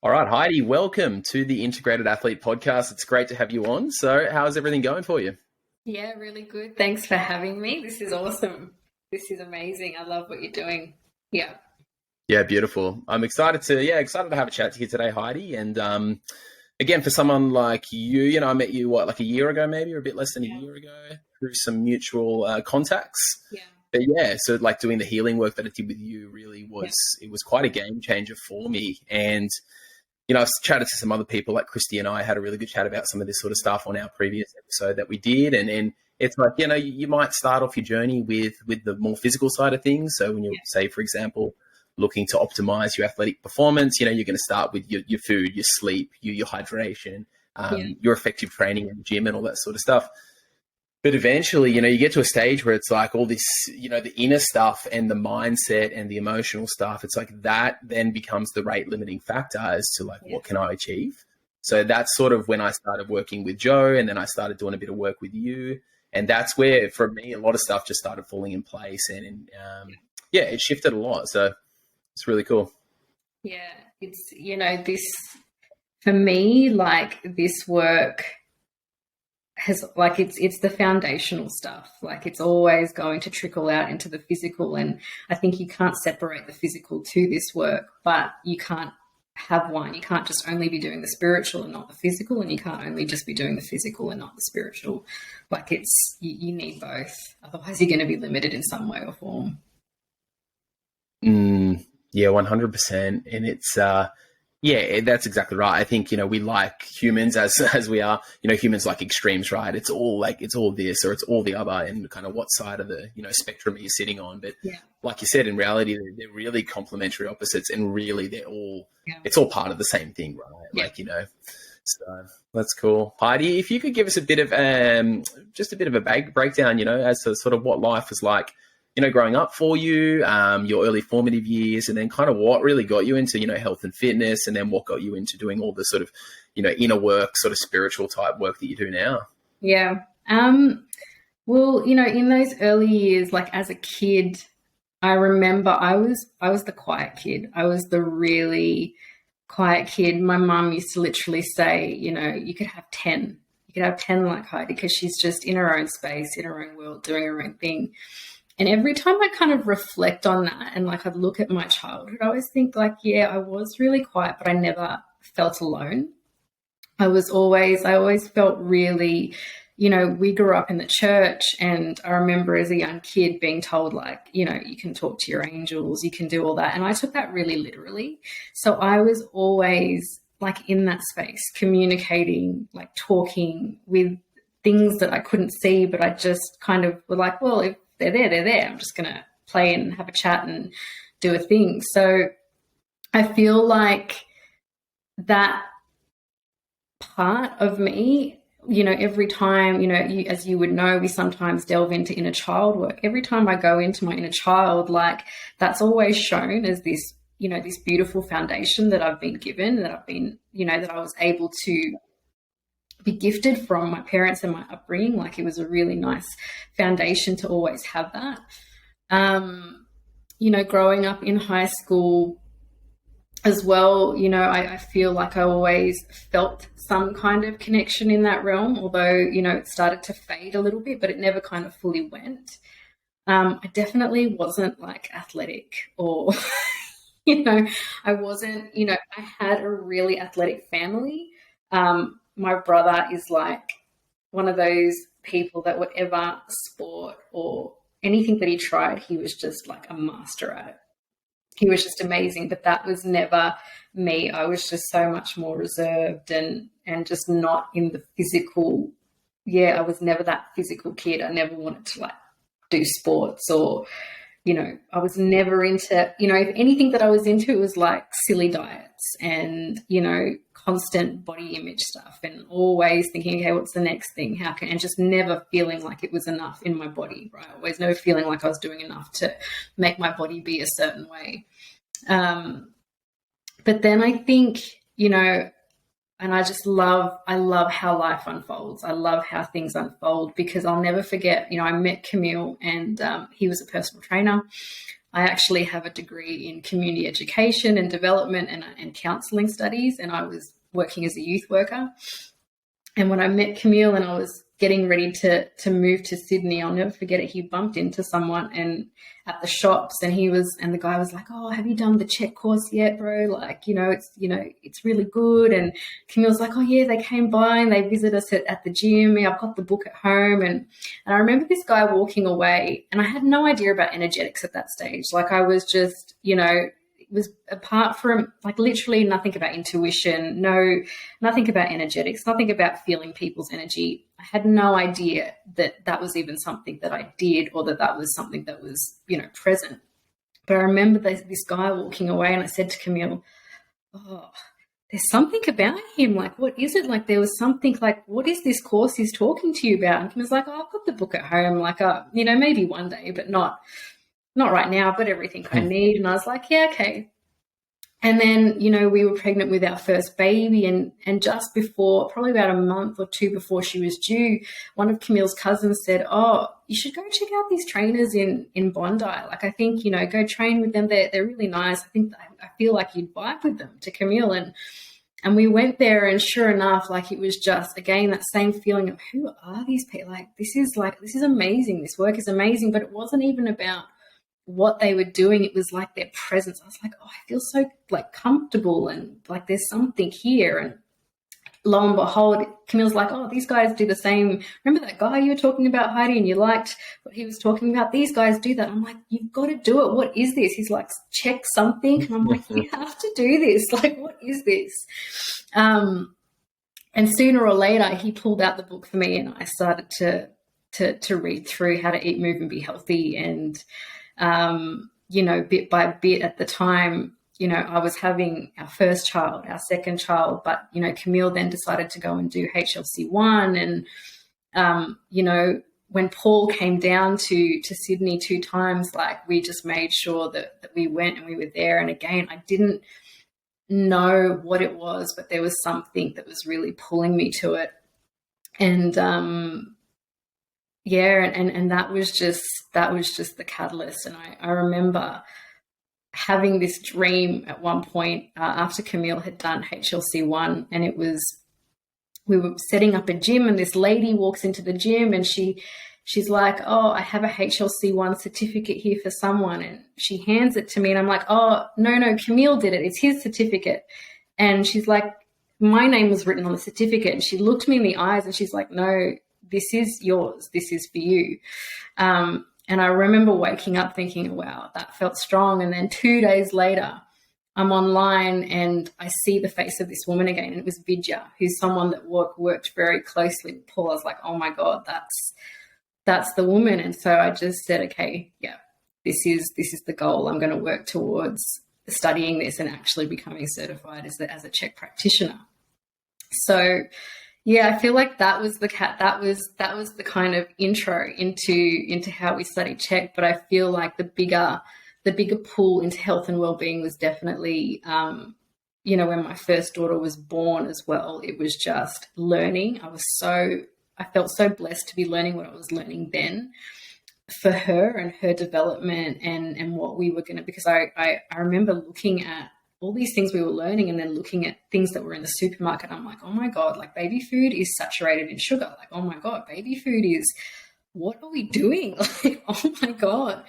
All right, Heidi, welcome to the Integrated Athlete Podcast. It's great to have you on. So, how's everything going for you? Yeah, really good. Thanks for having me. This is awesome. This is amazing. I love what you're doing. Yeah. Yeah, beautiful. I'm excited to have a chat to you today, Heidi. And again, for someone like you, I met you like a year ago, maybe, or a bit less than a year ago, through some mutual contacts. Yeah. But yeah, so like doing the healing work that I did with you really was it was quite a game changer for me. And I've chatted to some other people, like Christy and I had a really good chat about some of this sort of stuff on our previous episode that we did. And it's like, you might start off your journey with the more physical side of things. So when you say, for example, looking to optimize your athletic performance, you're going to start with your food, your sleep, your hydration, your effective training in the gym and all that sort of stuff. But eventually, you get to a stage where it's like all this, the inner stuff and the mindset and the emotional stuff. It's like that then becomes the rate limiting factor as to like, what can I achieve? So that's sort of when I started working with Joe, and then I started doing a bit of work with you. And that's where, for me, a lot of stuff just started falling in place. And it shifted a lot. So it's really cool. Yeah. It's, this, for me, like this work has like it's the foundational stuff. Like it's always going to trickle out into the physical, and I think you can't separate the physical to this work, but you can't have one. You can't just only be doing the spiritual and not the physical, and you can't only just be doing the physical and not the spiritual. Like it's you need both, otherwise you're going to be limited in some way or form. Yeah, 100%. And it's yeah, that's exactly right. I think, we like humans as we are, humans like extremes, right? It's all this or it's all the other, and kind of what side of the, spectrum are you sitting on. But like you said, in reality, they're really complementary opposites, and really it's all part of the same thing, right? Yeah. So that's cool. Heidi, if you could give us a bit of, just a bit of a breakdown, as to sort of what life was like, growing up for you, your early formative years, and then kind of what really got you into, health and fitness, and then what got you into doing all the sort of, inner work, sort of spiritual type work that you do now. Yeah. Well, in those early years, like as a kid, I remember I was the quiet kid. I was the really quiet kid. My mum used to literally say, you could have 10. You could have 10 like Heidi, because she's just in her own space, in her own world, doing her own thing. And every time I kind of reflect on that and like I'd look at my childhood, I always think like, yeah, I was really quiet, but I never felt alone. I always felt really, we grew up in the church, and I remember as a young kid being told like, you can talk to your angels, you can do all that. And I took that really literally. So I was always like in that space, communicating, like talking with things that I couldn't see, but I just kind of were like, well, if they're there. I'm just going to play and have a chat and do a thing. So I feel like that part of me, every time, as you would know, we sometimes delve into inner child work. Every time I go into my inner child, like that's always shown as this, this beautiful foundation that I've been given, that I've been, that I was able to be gifted from my parents and my upbringing. Like it was a really nice foundation to always have that. Growing up in high school as well, I feel like I always felt some kind of connection in that realm, although, it started to fade a little bit, but it never kind of fully went. I definitely wasn't like athletic or, I wasn't, I had a really athletic family. My brother is like one of those people that whatever sport or anything that he tried, he was just like a master at it. He was just amazing, but that was never me. I was just so much more reserved and just not in the physical. Yeah, I was never that physical kid. I never wanted to like do sports or, I was never into, if anything that I was into, it was like silly diets and, constant body image stuff, and always thinking, okay, what's the next thing? And just never feeling like it was enough in my body, right? Always never feeling like I was doing enough to make my body be a certain way. But then I think, and I love how life unfolds. I love how things unfold, because I'll never forget, I met Camille, and he was a personal trainer. I actually have a degree in community education and development and counselling studies, and I was working as a youth worker. And when I met Camille and I was getting ready to move to Sydney, I'll never forget it. He bumped into someone and at the shops, and the guy was like, "Oh, have you done the check course yet, bro? Like, it's really good." And Camille's like, "Oh yeah, they came by and they visited us at the gym. I've got the book at home." And I remember this guy walking away, and I had no idea about energetics at that stage. Like, I was just, it was apart from, like, literally nothing about intuition, nothing about energetics, nothing about feeling people's energy. I had no idea that was even something that I did, or that was something that was, present. But I remember this guy walking away, and I said to Camille, "Oh, there's something about him. Like, what is it? Like, there was something, like, what is this course he's talking to you about?" And Camille's like, "Oh, I've got the book at home. Like, maybe one day, but not right now. I've got everything I need." And I was like, "Yeah, okay." And then, we were pregnant with our first baby, and just before, probably about a month or two before she was due, one of Camille's cousins said, "Oh, you should go check out these trainers in Bondi. Like, I think, go train with them. They're really nice. I feel like you'd vibe with them," to Camille. And we went there, and sure enough, like, it was just, again, that same feeling of, who are these people? Like, this is amazing. This work is amazing. But it wasn't even about what they were doing. It was like their presence. I was like, "Oh, I feel so, like, comfortable, and like there's something here." And lo and behold, Camille's like, "Oh, these guys do the same. Remember that guy you were talking about, Heidi, and you liked what he was talking about? These guys do that." I'm like, "You've got to do it. What is this?" He's like, "Check something." And I'm like, "You have to do this. Like, what is this?" And sooner or later, he pulled out the book for me, and I started to read through How to Eat, Move, and Be Healthy. And bit by bit, at the time, I was having our first child, our second child, but, Camille then decided to go and do HLC1. And, when Paul came down to Sydney 2 times, like, we just made sure that we went and we were there. And again, I didn't know what it was, but there was something that was really pulling me to it. And, and that was just the catalyst. And I remember having this dream at one point, after Camille had done HLC1, and we were setting up a gym, and this lady walks into the gym, and she's like, "Oh, I have a HLC1 certificate here for someone." And she hands it to me, and I'm like, "Oh, no, Camille did it. It's his certificate." And she's like, "My name was written on the certificate." And she looked me in the eyes, and she's like, "No, this is yours. This is for you." And I remember waking up thinking, wow, that felt strong. And then 2 days later, I'm online and I see the face of this woman again. And it was Vidya, who's someone that worked very closely with Paul. I was like, "Oh my God, that's the woman." And so I just said, "Okay, yeah, this is the goal. I'm going to work towards studying this and actually becoming certified as a Czech practitioner." So yeah, I feel like that was the kind of intro into how we study Czech. But I feel like the bigger pull into health and well-being was definitely, when my first daughter was born as well. It was just learning. I felt so blessed to be learning what I was learning then for her and her development and what we were going to, because I remember looking at all these things we were learning and then looking at things that were in the supermarket. I'm like, "Oh my God, like, baby food is saturated in sugar. Like, oh my God, baby food is, what are we doing?" Like, oh my God.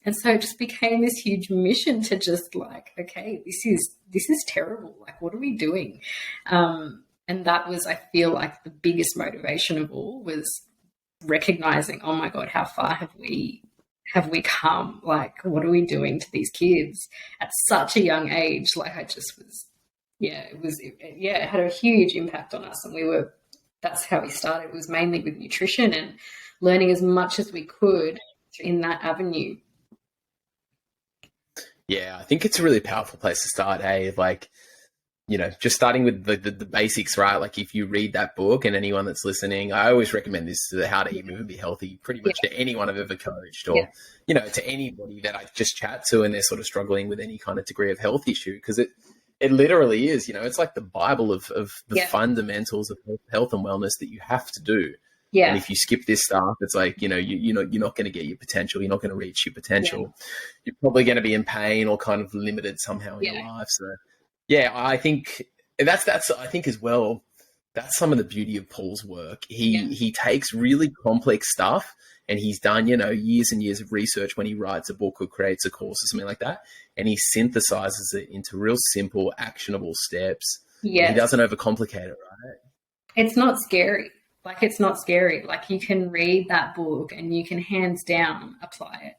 And so it just became this huge mission to just, like, okay, this is terrible. Like, what are we doing? And that was, I feel like, the biggest motivation of all, was recognizing, oh my God, how far have we come? Like, what are we doing to these kids at such a young age? Like, I just was, it had a huge impact on us. And that's how we started. It was mainly with nutrition and learning as much as we could in that avenue. Yeah, I think it's a really powerful place to start, hey? Like, just starting with the basics, right? Like, if you read that book, and anyone that's listening, I always recommend this, to How to Eat, Move, and Be Healthy, pretty much to anyone I've ever coached, or, to anybody that I just chat to and they're sort of struggling with any kind of degree of health issue, because it literally is, it's like the Bible of the fundamentals of health and wellness that you have to do. Yeah. And if you skip this stuff, it's like, you're not going to get your potential. You're not going to reach your potential. Yeah. You're probably going to be in pain or kind of limited somehow in your life. So yeah, I think I think as well, that's some of the beauty of Paul's work. He takes really complex stuff, and he's done, years and years of research when he writes a book or creates a course or something like that. And he synthesizes it into real simple, actionable steps. Yes. He doesn't overcomplicate it, right? It's not scary. Like, it's not scary. Like, you can read that book and you can hands down apply it.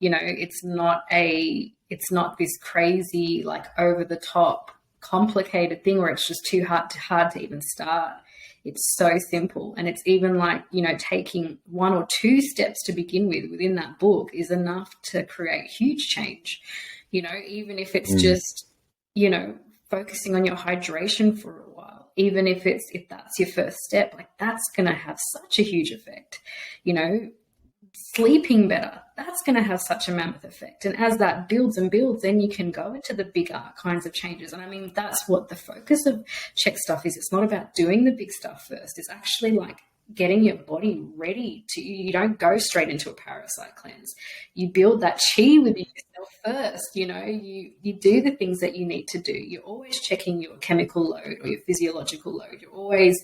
It's not this crazy, like, over the top, complicated thing where it's just too hard to even start. It's so simple. And it's even like, taking 1 or 2 steps to begin with within that book is enough to create huge change. Even if it's just, focusing on your hydration for a while, even if that's your first step, like, that's going to have such a huge effect. Sleeping better, that's going to have such a mammoth effect. And as that builds and builds, then you can go into the bigger kinds of changes. And I mean, that's what the focus of check stuff is. It's not about doing the big stuff first. It's actually like getting your body ready you don't go straight into a parasite cleanse. You build that chi within yourself first. You do the things that you need to do. You're always checking your chemical load or your physiological load. You're always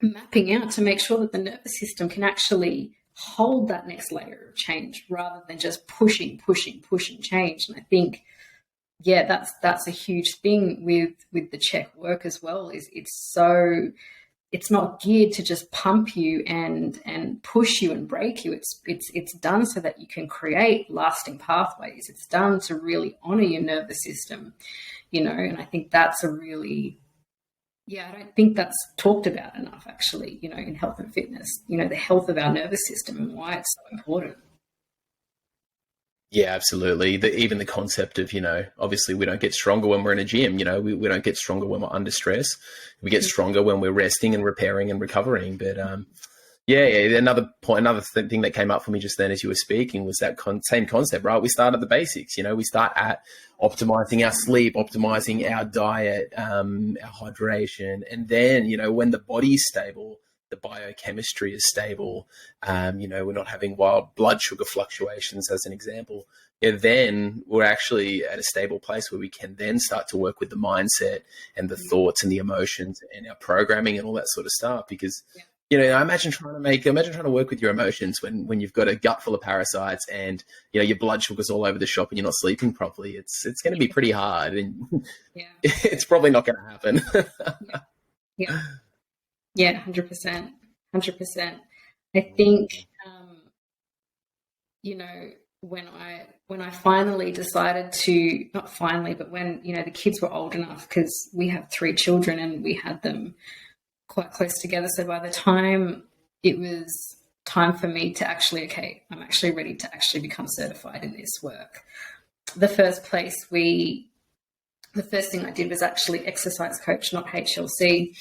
mapping out to make sure that the nervous system can actually hold that next layer of change rather than just pushing change. And I think, that's a huge thing with the check work as well, is it's not geared to just pump you and push you and break you. It's done so that you can create lasting pathways. It's done to really honor your nervous system, and I think that's a really, I don't think that's talked about enough, actually, in health and fitness, the health of our nervous system and why it's so important. Yeah, absolutely. Even the concept of, obviously we don't get stronger when we're in a gym, we don't get stronger when we're under stress. We get stronger when we're resting and repairing and recovering. But another thing that came up for me just then as you were speaking was that same concept, right? We start at the basics, we start at optimizing our sleep, optimizing our diet, our hydration. And then, when the body's stable, the biochemistry is stable, we're not having wild blood sugar fluctuations as an example, then we're actually at a stable place where we can then start to work with the mindset and the thoughts and the emotions and our programming and all that sort of stuff. Because, imagine trying to work with your emotions when you've got a gut full of parasites and, your blood sugar's all over the shop and you're not sleeping properly. It's going to be pretty hard, and it's probably not going to happen. Yeah, 100%. I think, when I finally decided to, not finally, but when, the kids were old enough, because we have 3 children and we had them quite close together. So by the time it was time for me to actually, I'm actually ready to actually become certified in this work. The first thing I did was actually exercise coach, not HLC.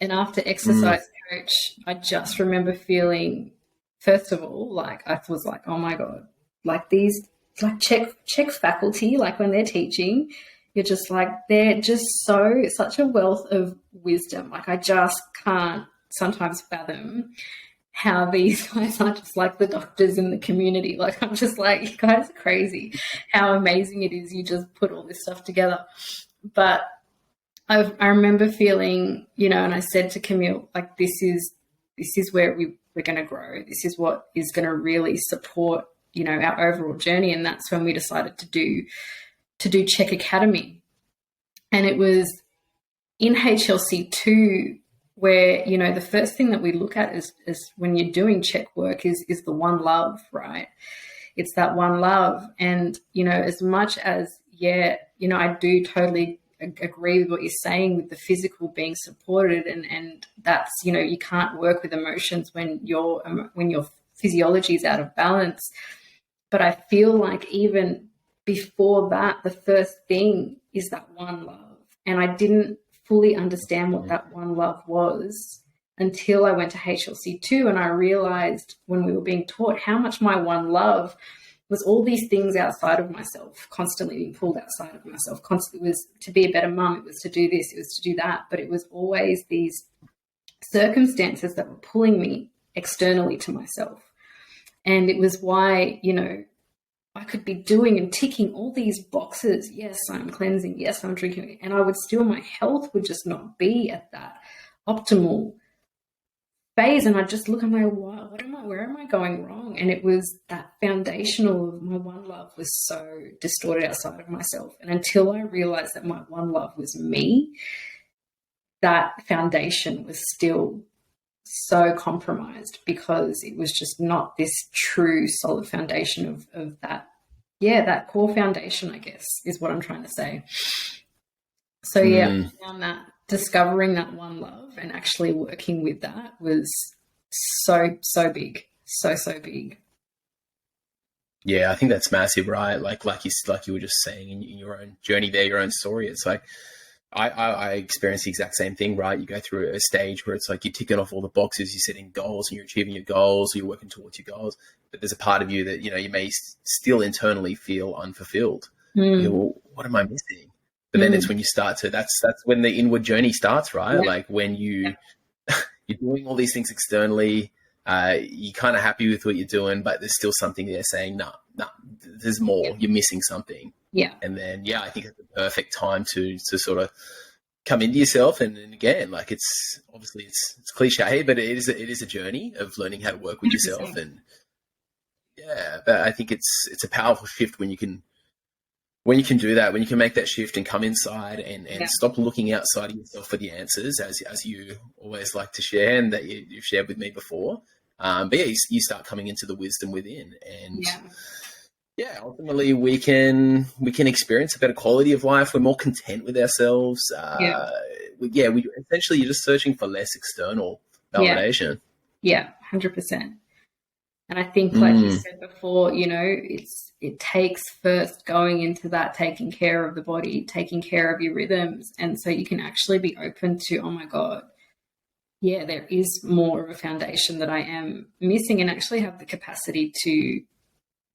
And after exercise coach, I just remember feeling, first of all, like, I was like, oh my God, like these, like check faculty, like when they're teaching, you're just like, they're just such a wealth of wisdom. Like, I just can't sometimes fathom how these guys are just like the doctors in the community. Like, I'm just like, you guys are crazy. How amazing it is you just put all this stuff together. But I remember feeling, and I said to Camille, like, this is where we're going to grow. This is what is going to really support, our overall journey. And that's when we decided to do Check Academy. And it was in HLC 2 where, the first thing that we look at is when you're doing check work is the one love, right? It's that one love. And, as much as, I do totally agree with what you're saying with the physical being supported, and that's, you can't work with emotions when your physiology is out of balance. But I feel like even before that, the first thing is that one love. And I didn't fully understand what that one love was until I went to HLC 2, and I realized when we were being taught how much my one love was all these things outside of myself, constantly being pulled outside of myself. Constantly, it was to be a better mum, it was to do this, it was to do that, but it was always these circumstances that were pulling me externally to myself. And it was why, you know, I could be doing and ticking all these boxes. Yes, I'm cleansing. Yes, I'm drinking. And I would still, my health would just not be at that optimal phase. And I'd just look and go, wow, where am I going wrong? And it was that foundational of my one love was so distorted outside of myself. And until I realized that my one love was me, that foundation was still so compromised, because it was just not this true solid foundation of that. Yeah, that core foundation, I guess, is what I'm trying to say. So yeah, I found that discovering that one love and actually working with that was so big, so big. Yeah, I think that's massive, right? Like you were just saying in your own journey there, your own story. It's like I experienced the exact same thing, right? You go through a stage where it's like you're ticking off all the boxes, you're setting goals and you're achieving your goals, or you're working towards your goals. But there's a part of you that, you know, you may still internally feel unfulfilled. You go, well, what am I missing? But then it's when you start to, that's when the inward journey starts, right? Yeah. Like when you're doing all these things externally, you're kind of happy with what you're doing, but there's still something there saying, no, there's more. Yeah. You're missing something. Yeah. And then, I think it's the perfect time to sort of come into yourself. And again, like it's obviously it's cliche, but it is a journey of learning how to work with yourself. And but I think it's a powerful shift when you can do that, when you can make that shift and come inside and stop looking outside of yourself for the answers, as you always like to share and that you've shared with me before. But you start coming into the wisdom within, and ultimately we can experience a better quality of life. We're more content with ourselves. We essentially, you're just searching for less external validation. Yeah, 100%. And I think, like you said before, you know, it takes first going into that, taking care of the body, taking care of your rhythms. And so you can actually be open to, oh my God, yeah, there is more of a foundation that I am missing, and actually have the capacity to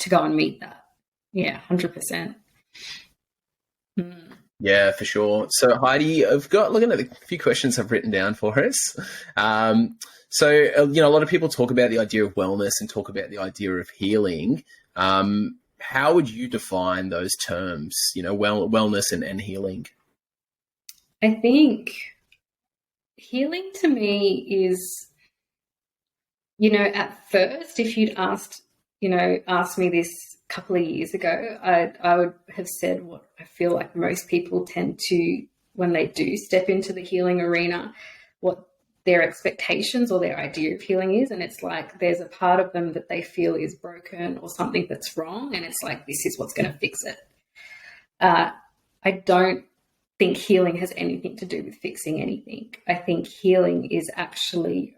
go and meet that. Yeah, 100%. Yeah, for sure. So Heidi, I've got looking at a few questions I've written down for us. So, you know, a lot of people talk about the idea of wellness and talk about the idea of healing. How would you define those terms, you know, wellness and healing? I think healing to me is, you know, at first, if you'd asked me this a couple of years ago, I would have said what I feel like most people tend to, when they do step into the healing arena, what their expectations or their idea of healing is. And it's like there's a part of them that they feel is broken or something that's wrong, and it's like, this is what's going to fix it. I don't think healing has anything to do with fixing anything. I think healing is actually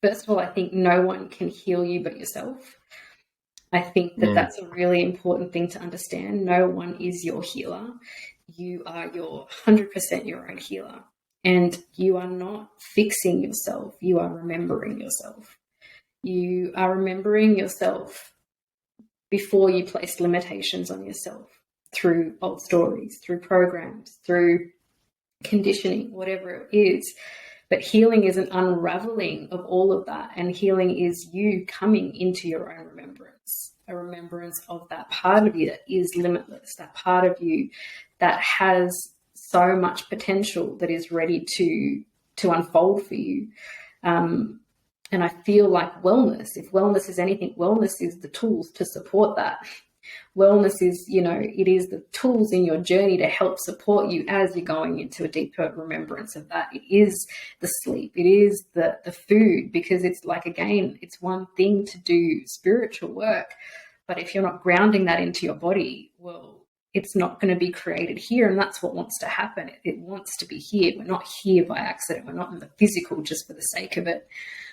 first of all, I think no one can heal you but yourself. I think that that's a really important thing to understand. No one is your healer. You are 100% your own healer. And you are not fixing yourself. You are remembering yourself. You are remembering yourself before you placed limitations on yourself through old stories, through programs, through conditioning, whatever it is. But healing is an unraveling of all of that. And healing is you coming into your own remembrance, a remembrance of that part of you that is limitless, that part of you that has so much potential, that is ready to unfold for you. And I feel like wellness, if wellness is anything, wellness is the tools to support that. Wellness is, you know, it is the tools in your journey to help support you as you're going into a deeper remembrance of that. It is the sleep, it is the food, because it's like, again, it's one thing to do spiritual work, but if you're not grounding that into your body, well, it's not going to be created here. And that's what wants to happen. It wants to be here. We're not here by accident. We're not in the physical just for the sake of it.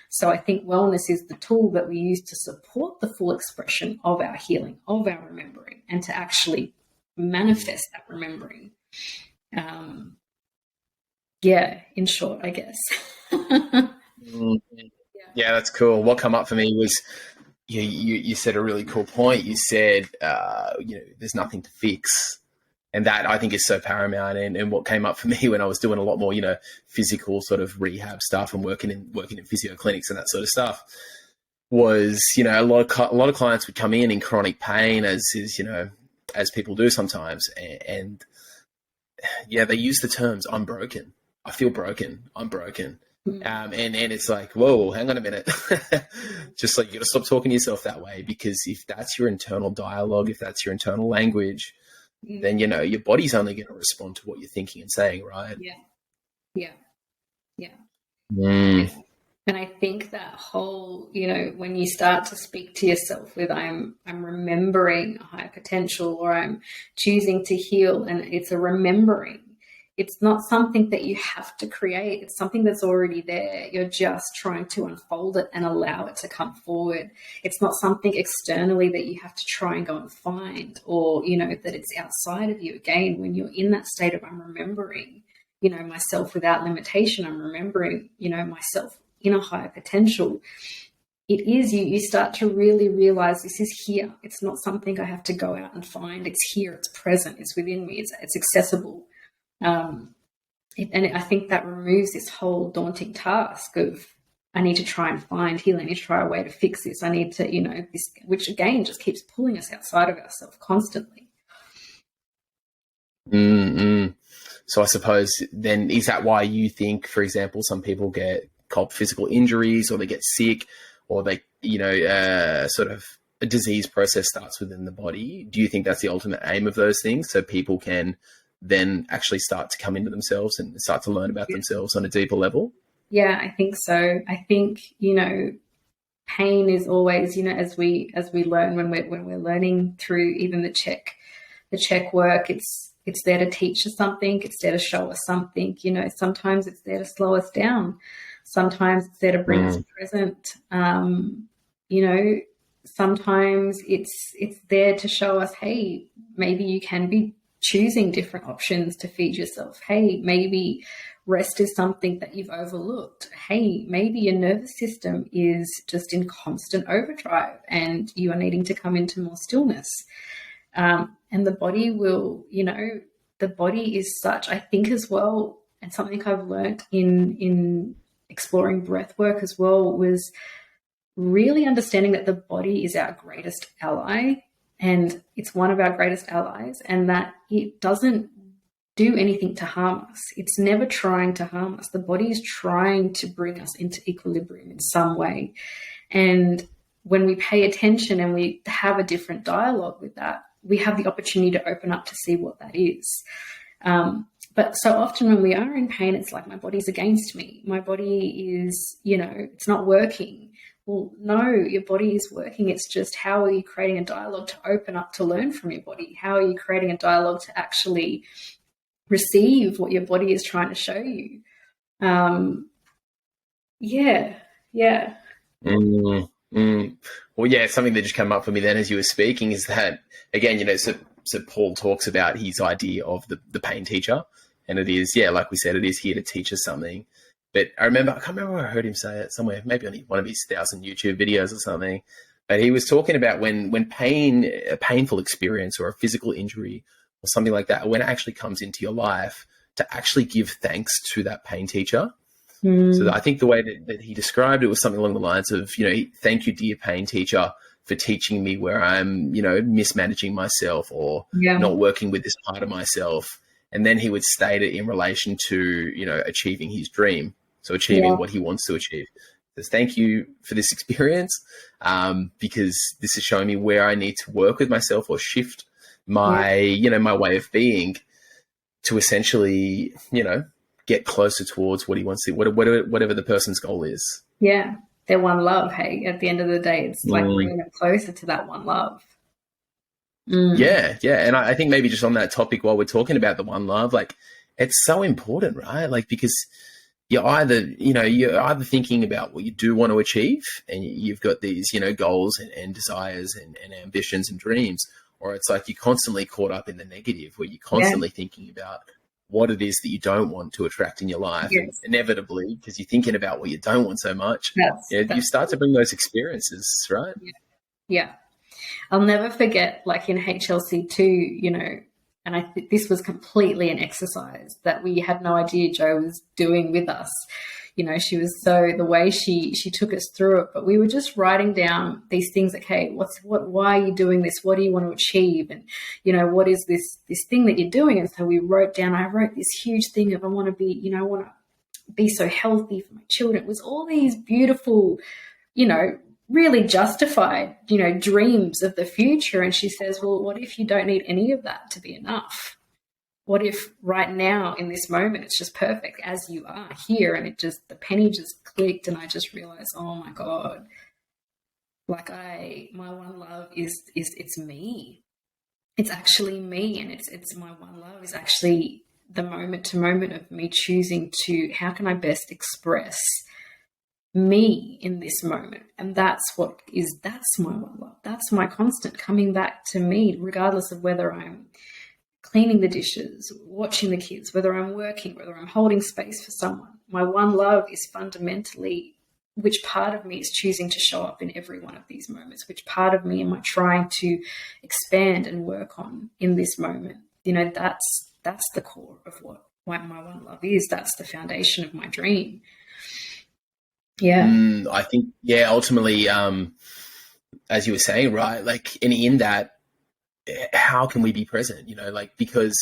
So I think wellness is the tool that we use to support the full expression of our healing, of our remembering, and to actually manifest that remembering. In short, I guess. Yeah, that's cool. What come up for me was, you said a really cool point. You said, you know, there's nothing to fix. And that I think is so paramount. And what came up for me when I was doing a lot more, physical sort of rehab stuff and working in physio clinics and that sort of stuff was, a lot of clients would come in chronic pain, as people do sometimes. And yeah, they use the terms, I'm broken. I feel broken. I'm broken. And it's like, whoa, hang on a minute. Just like, you got to stop talking to yourself that way, because if that's your internal dialogue, if that's your internal language, then, your body's only going to respond to what you're thinking and saying, right? Yeah. Mm. And I think that whole, when you start to speak to yourself with I'm remembering a high potential, or I'm choosing to heal, and it's a remembering. It's not something that you have to create. It's something that's already there. You're just trying to unfold it and allow it to come forward. It's not something externally that you have to try and go and find, or, that it's outside of you. Again, when you're in that state of I'm remembering, myself without limitation, I'm remembering, myself in a higher potential. It is you start to really realize this is here. It's not something I have to go out and find. It's here. It's present. It's within me. It's accessible. And I think that removes this whole daunting task of I need to try and find healing. I need to try a way to fix this. I need to, this, which again just keeps pulling us outside of ourselves constantly. Mm-hmm. So I suppose then, is that why you think, for example, some people get physical injuries, or they get sick, or they, sort of a disease process starts within the body? Do you think that's the ultimate aim of those things, so people can then actually start to come into themselves and start to learn about themselves on a deeper level? Yeah, I think so. I think, pain is always, as we learn when we're learning through even the check work, it's there to teach us something. It's there to show us something. Sometimes it's there to slow us down. Sometimes it's there to bring us present. Sometimes it's there to show us, hey, maybe you can be choosing different options to feed yourself. Hey, maybe rest is something that you've overlooked. Hey, maybe your nervous system is just in constant overdrive and you are needing to come into more stillness. And the body will, the body is such, I think as well, and something I've learned in exploring breath work as well, was really understanding that the body is our greatest ally, and it's one of our greatest allies, and that it doesn't do anything to harm us. It's never trying to harm us. The body is trying to bring us into equilibrium in some way. And when we pay attention and we have a different dialogue with that, we have the opportunity to open up to see what that is. But so often when we are in pain, it's like my body's against me. My body is, it's not working. Well, no, your body is working. It's just, how are you creating a dialogue to open up to learn from your body? How are you creating a dialogue to actually receive what your body is trying to show you? Yeah. Well, yeah, something that just came up for me then as you were speaking is that, again, so Paul talks about his idea of the pain teacher, and it is, like we said, it is here to teach us something. But I can't remember where I heard him say it, somewhere, maybe on one of his 1,000 YouTube videos or something. But he was talking about when a painful experience or a physical injury or something like that, when it actually comes into your life, to actually give thanks to that pain teacher. So I think the way that he described it was something along the lines of, thank you, dear pain teacher, for teaching me where I'm, mismanaging myself or not working with this part of myself. And then he would state it in relation to, achieving his dream. So achieving what he wants to achieve. So thank you for this experience, because this is showing me where I need to work with myself or shift my, my way of being to essentially, get closer towards what he wants to, whatever the person's goal is. Yeah. They're one love. Hey, at the end of the day, it's like bringing it closer to that one love. Yeah. And I think maybe just on that topic, while we're talking about the one love, like, it's so important, right? Like, because you're either thinking about what you do want to achieve, and you've got these, goals and desires and ambitions and dreams, or it's like you're constantly caught up in the negative, where you're constantly thinking about what it is that you don't want to attract in your life. And inevitably, because you're thinking about what you don't want so much, you start to bring those experiences, right? Yeah. I'll never forget, like in HLC2, And I think this was completely an exercise that we had no idea Jo was doing with us. You know, she was so, the way she took us through it, but we were just writing down these things. Okay, why are you doing this? What do you want to achieve? And, you know, what is this thing that you're doing? And so we wrote down, I wrote this huge thing of, I want to be, you know, I want to be so healthy for my children. It was all these beautiful, you know, really justified, you know, dreams of the future. And she says, well, what if you don't need any of that to be enough? What if right now in this moment, it's just perfect as you are here, and it just, the penny just clicked, and I just realized, oh my God, like my one love is it's me. It's actually me. And it's my one love is actually the moment to moment of me choosing to, how can I best express me in this moment? And that's my one love. That's my constant coming back to me, regardless of whether I'm cleaning the dishes, watching the kids, whether I'm working, whether I'm holding space for someone. My one love is fundamentally which part of me is choosing to show up in every one of these moments, which part of me am I trying to expand and work on in this moment. You know, that's the core of what my one love is. That's the foundation of my dream. Yeah. I think, yeah, ultimately, as you were saying, right, like, and in that, how can we be present, you know, like, because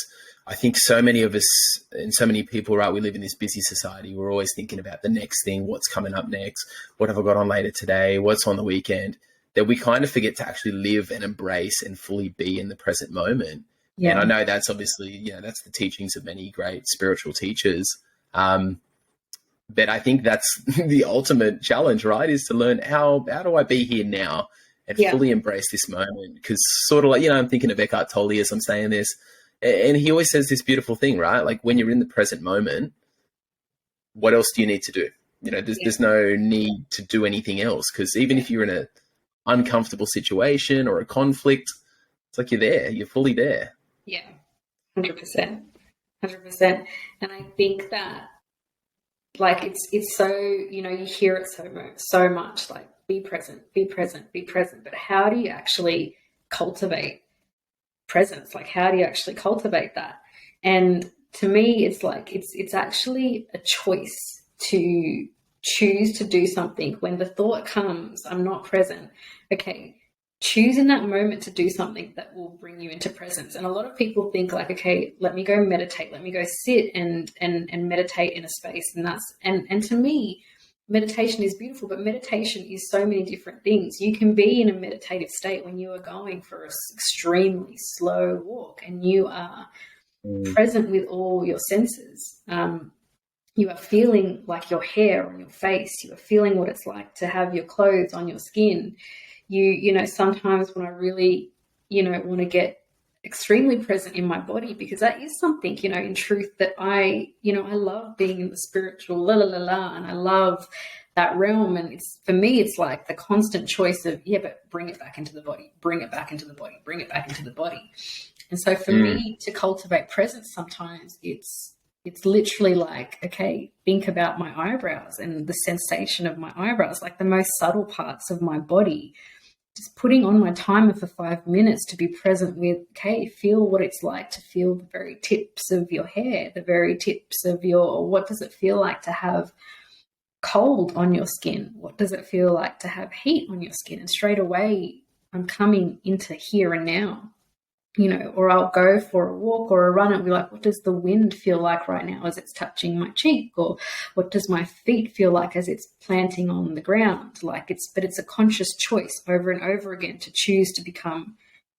I think so many of us and so many people, right, we live in this busy society. We're always thinking about the next thing, what's coming up next, what have I got on later today, what's on the weekend, that we kind of forget to actually live and embrace and fully be in the present moment. Yeah. And I know that's obviously, you know, that's the teachings of many great spiritual teachers. But I think that's the ultimate challenge, right, is to learn how do I be here now and fully embrace this moment. Because sort of like, you know, I'm thinking of Eckhart Tolle as I'm saying this, and he always says this beautiful thing, right? Like, when you're in the present moment, what else do you need to do? You know, there's no need to do anything else, because even if you're in an uncomfortable situation or a conflict, it's like you're fully there. Yeah, 100%. And I think that, like, it's so, you know, you hear it so much, like, be present. But how do you actually cultivate presence? Like, how do you actually cultivate that? And to me, it's like, it's actually a choice to choose to do something. When the thought comes, I'm not present. Okay, choose in that moment to do something that will bring you into presence. And a lot of people think, like, okay, let me go meditate, let me go sit and meditate in a space. And to me, meditation is beautiful, but meditation is so many different things. You can be in a meditative state when you are going for an extremely slow walk and you are present with all your senses. You are feeling like your hair on your face. You are feeling what it's like to have your clothes on your skin. You know, sometimes when I really, you know, want to get extremely present in my body, because that is something, you know, in truth, that I love being in the spiritual and I love that realm. And it's, for me, it's like the constant choice of, but bring it back into the body, bring it back into the body, bring it back into the body. And so for me to cultivate presence, sometimes it's literally like, okay, think about my eyebrows and the sensation of my eyebrows, like the most subtle parts of my body. Just putting on my timer for 5 minutes to be present with, okay, feel what it's like to feel the very tips of your hair, the very tips of what does it feel like to have cold on your skin? What does it feel like to have heat on your skin? And straight away, I'm coming into here and now, you know, or I'll go for a walk or a run and be like, what does the wind feel like right now as it's touching my cheek? Or what does my feet feel like as it's planting on the ground? Like, but it's a conscious choice over and over again to choose to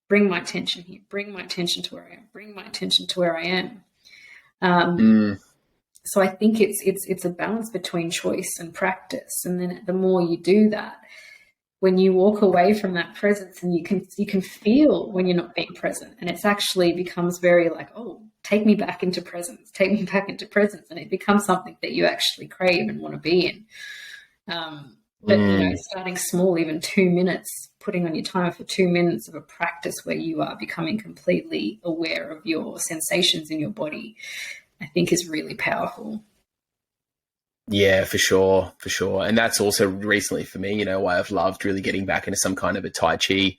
bring my attention here, bring my attention to where I am, bring my attention to where I am. So I think it's a balance between choice and practice. And then the more you do that, when you walk away from that presence, and you can feel when you're not being present, and it's actually becomes very like, oh, take me back into presence, and it becomes something that you actually crave and want to be in. But you know, starting small, even 2 minutes, putting on your timer for 2 minutes of a practice where you are becoming completely aware of your sensations in your body, I think is really powerful. Yeah, for sure. And that's also recently for me, you know, why I've loved really getting back into some kind of a Tai Chi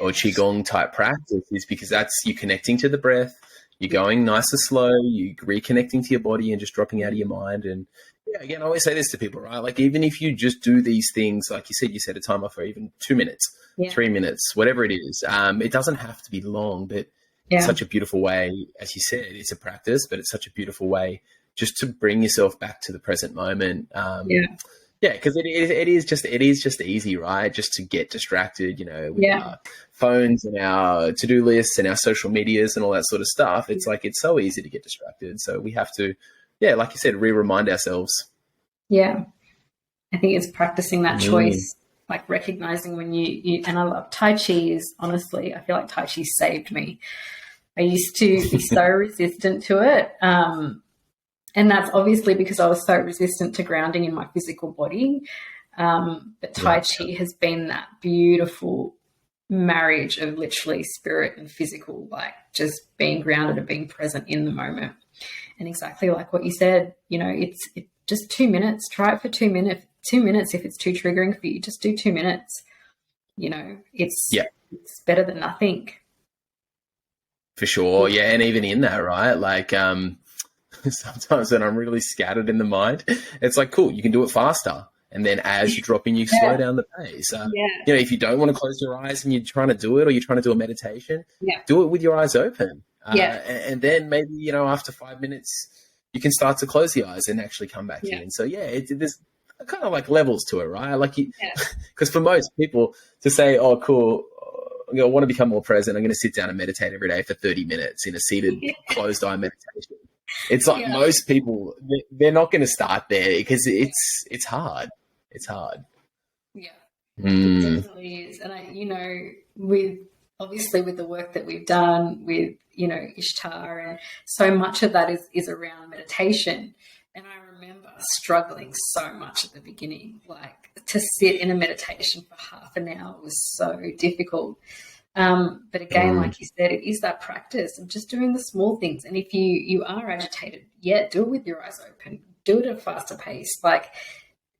or Qigong type practice, is because that's you connecting to the breath, You're going nice and slow, you're reconnecting to your body and just dropping out of your mind. And yeah, again, I always say this to people, right? Like, even if you just do these things, like you set a timer for even 2 minutes, 3 minutes, whatever it is. It doesn't have to be long, but it's such a beautiful way, as you said, it's a practice, but it's such a beautiful way just to bring yourself back to the present moment. Yeah, because it is just easy, right? Just to get distracted, with our phones and our to-do lists and our social medias and all that sort of stuff. It's like, it's so easy to get distracted. So we have to, like you said, remind ourselves. Yeah. I think it's practicing that choice, like recognizing when you and I love Tai Chi is, honestly, I feel like Tai Chi saved me. I used to be so resistant to it. And that's obviously because I was so resistant to grounding in my physical body. But Tai Chi has been that beautiful marriage of literally spirit and physical, like just being grounded and being present in the moment. And exactly like what you said, it's just 2 minutes. Try it for 2 minutes. 2 minutes, if it's too triggering for you, just do 2 minutes. It's better than nothing. For sure. Yeah. And even in that, right? Like, sometimes when I'm really scattered in the mind, it's like, cool, you can do it faster. And then as you drop in, you slow down the pace. If you don't want to close your eyes and you're trying to do it, or you're trying to do a meditation, do it with your eyes open. And then maybe, after 5 minutes, you can start to close the eyes and actually come back in. So, there's kind of like levels to it, right? Like, because for most people to say, oh, cool, I want to become more present, I'm going to sit down and meditate every day for 30 minutes in a seated, closed eye meditation. It's like most people, they're not going to start there because it's hard. It's hard. Yeah, it definitely is. And with the work that we've done with, Ishtar, and so much of that is around meditation. And I remember struggling so much at the beginning, like to sit in a meditation for half an hour was so difficult. But again, like you said, it is that practice of just doing the small things. And if you are agitated, do it with your eyes open, do it at a faster pace. Like,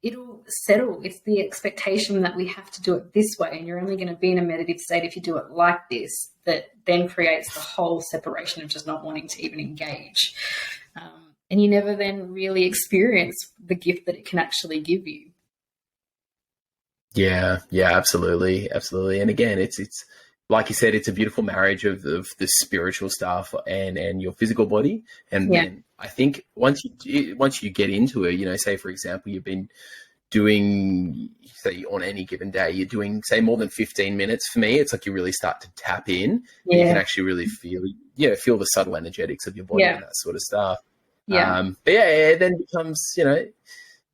it'll settle. It's the expectation that we have to do it this way, and you're only going to be in a meditative state if you do it like this, that then creates the whole separation of just not wanting to even engage. And you never then really experience the gift that it can actually give you. Yeah, absolutely. Absolutely. And again, it's like you said, it's a beautiful marriage of the spiritual stuff and your physical body. And then I think once you get into it, say, for example, you've been doing, say, on any given day, you're doing, say, more than 15 minutes. For me, it's like you really start to tap in. You can actually really feel the subtle energetics of your body and that sort of stuff. But it then becomes,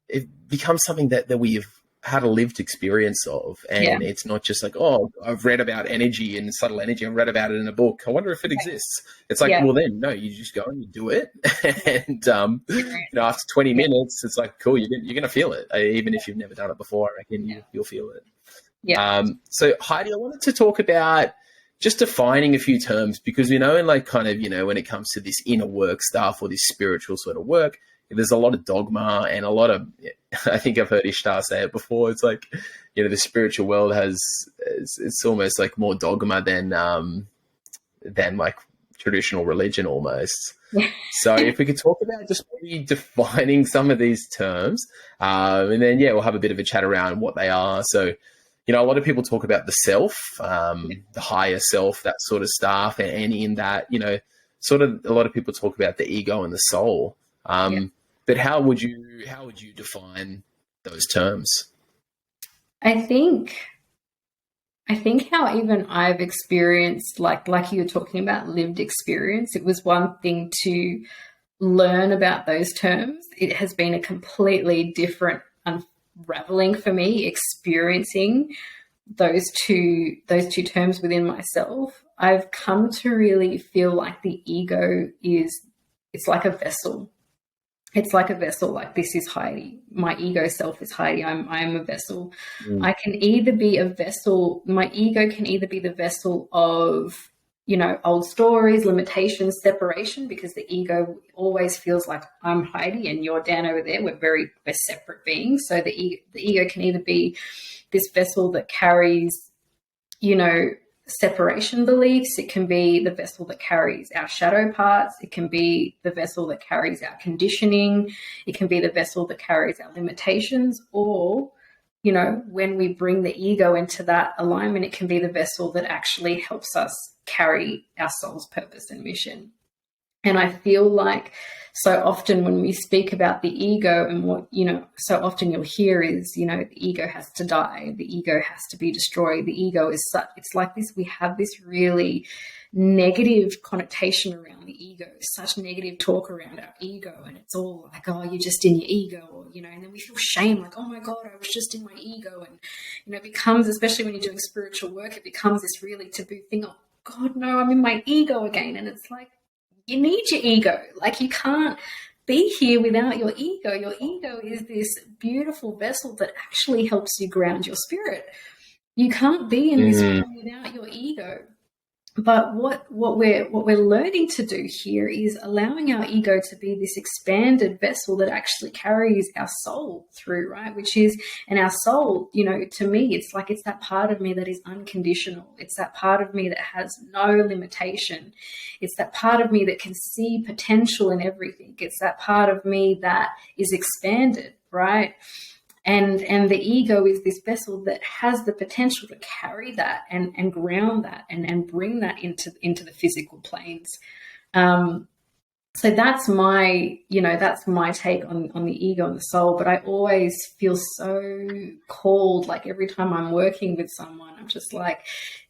it becomes something that we've had a lived experience of. And it's not just like, oh, I've read about energy and subtle energy. I've read about it in a book. I wonder if it exists. It's like, well, then, no, you just go and you do it. And, after 20 minutes, it's like, cool, you're going to feel it. Even if you've never done it before, I reckon you'll feel it. So Heidi, I wanted to talk about just defining a few terms, because in like kind of, when it comes to this inner work stuff or this spiritual sort of work, there's a lot of dogma and a lot of, I think I've heard Ishtar say it before. It's like, the spiritual world it's almost like more dogma than like traditional religion almost. So if we could talk about just maybe defining some of these terms, and then, we'll have a bit of a chat around what they are. So, a lot of people talk about the self, the higher self, that sort of stuff. And in that, sort of a lot of people talk about the ego and the soul. But how would you define those terms? I think how even I've experienced, like you were talking about lived experience, it was one thing to learn about those terms. It has been a completely different unraveling for me, experiencing those two terms within myself. I've come to really feel like the ego it's like a vessel. It's like a vessel, like this is Heidi. My ego self is Heidi. I'm a vessel. I can either be a vessel, my ego can either be the vessel of, old stories, limitations, separation, because the ego always feels like I'm Heidi and you're Dan over there. We're separate beings. So the ego can either be this vessel that carries, separation beliefs. It can be the vessel that carries our shadow parts. It can be the vessel that carries our conditioning. It can be the vessel that carries our limitations. Or, you know, when we bring the ego into that alignment, it can be the vessel that actually helps us carry our soul's purpose and mission. And I feel like so often when we speak about the ego, and what, you know, so often you'll hear is, you know, the ego has to die, the ego has to be destroyed, the ego is such, it's like this, we have this really negative connotation around the ego, such negative talk around our ego, and it's all like, oh, you're just in your ego, or, you know, and then we feel shame, like, oh my God, I was just in my ego. And, you know, it becomes, especially when you're doing spiritual work, it becomes this really taboo thing. Oh God, no, I'm in my ego again. And it's like, you need your ego. Like, you can't be here without your ego. Your ego is this beautiful vessel that actually helps you ground your spirit. You can't be in this room without your ego. But what we're learning to do here is allowing our ego to be this expanded vessel that actually carries our soul through, right? Which is, and our soul, you know, to me, it's like, it's that part of me that is unconditional. It's that part of me that has no limitation. It's that part of me that can see potential in everything. It's that part of me that is expanded, right? And the ego is this vessel that has the potential to carry that and ground that and bring that into the physical planes. So that's my, you know, that's my take on the ego and the soul. But I always feel so called, like every time I'm working with someone, I'm just like,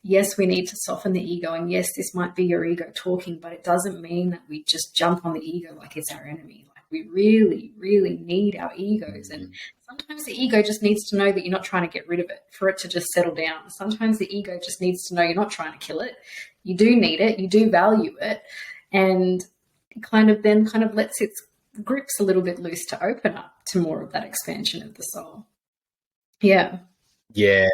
yes, we need to soften the ego. And yes, this might be your ego talking, but it doesn't mean that we just jump on the ego like it's our enemy. Like, we really, really need our egos. And sometimes the ego just needs to know that you're not trying to get rid of it, for it to just settle down. Sometimes the ego just needs to know you're not trying to kill it. You do need it. You do value it. And kind of lets its grips a little bit loose to open up to more of that expansion of the soul. Yeah. Yeah.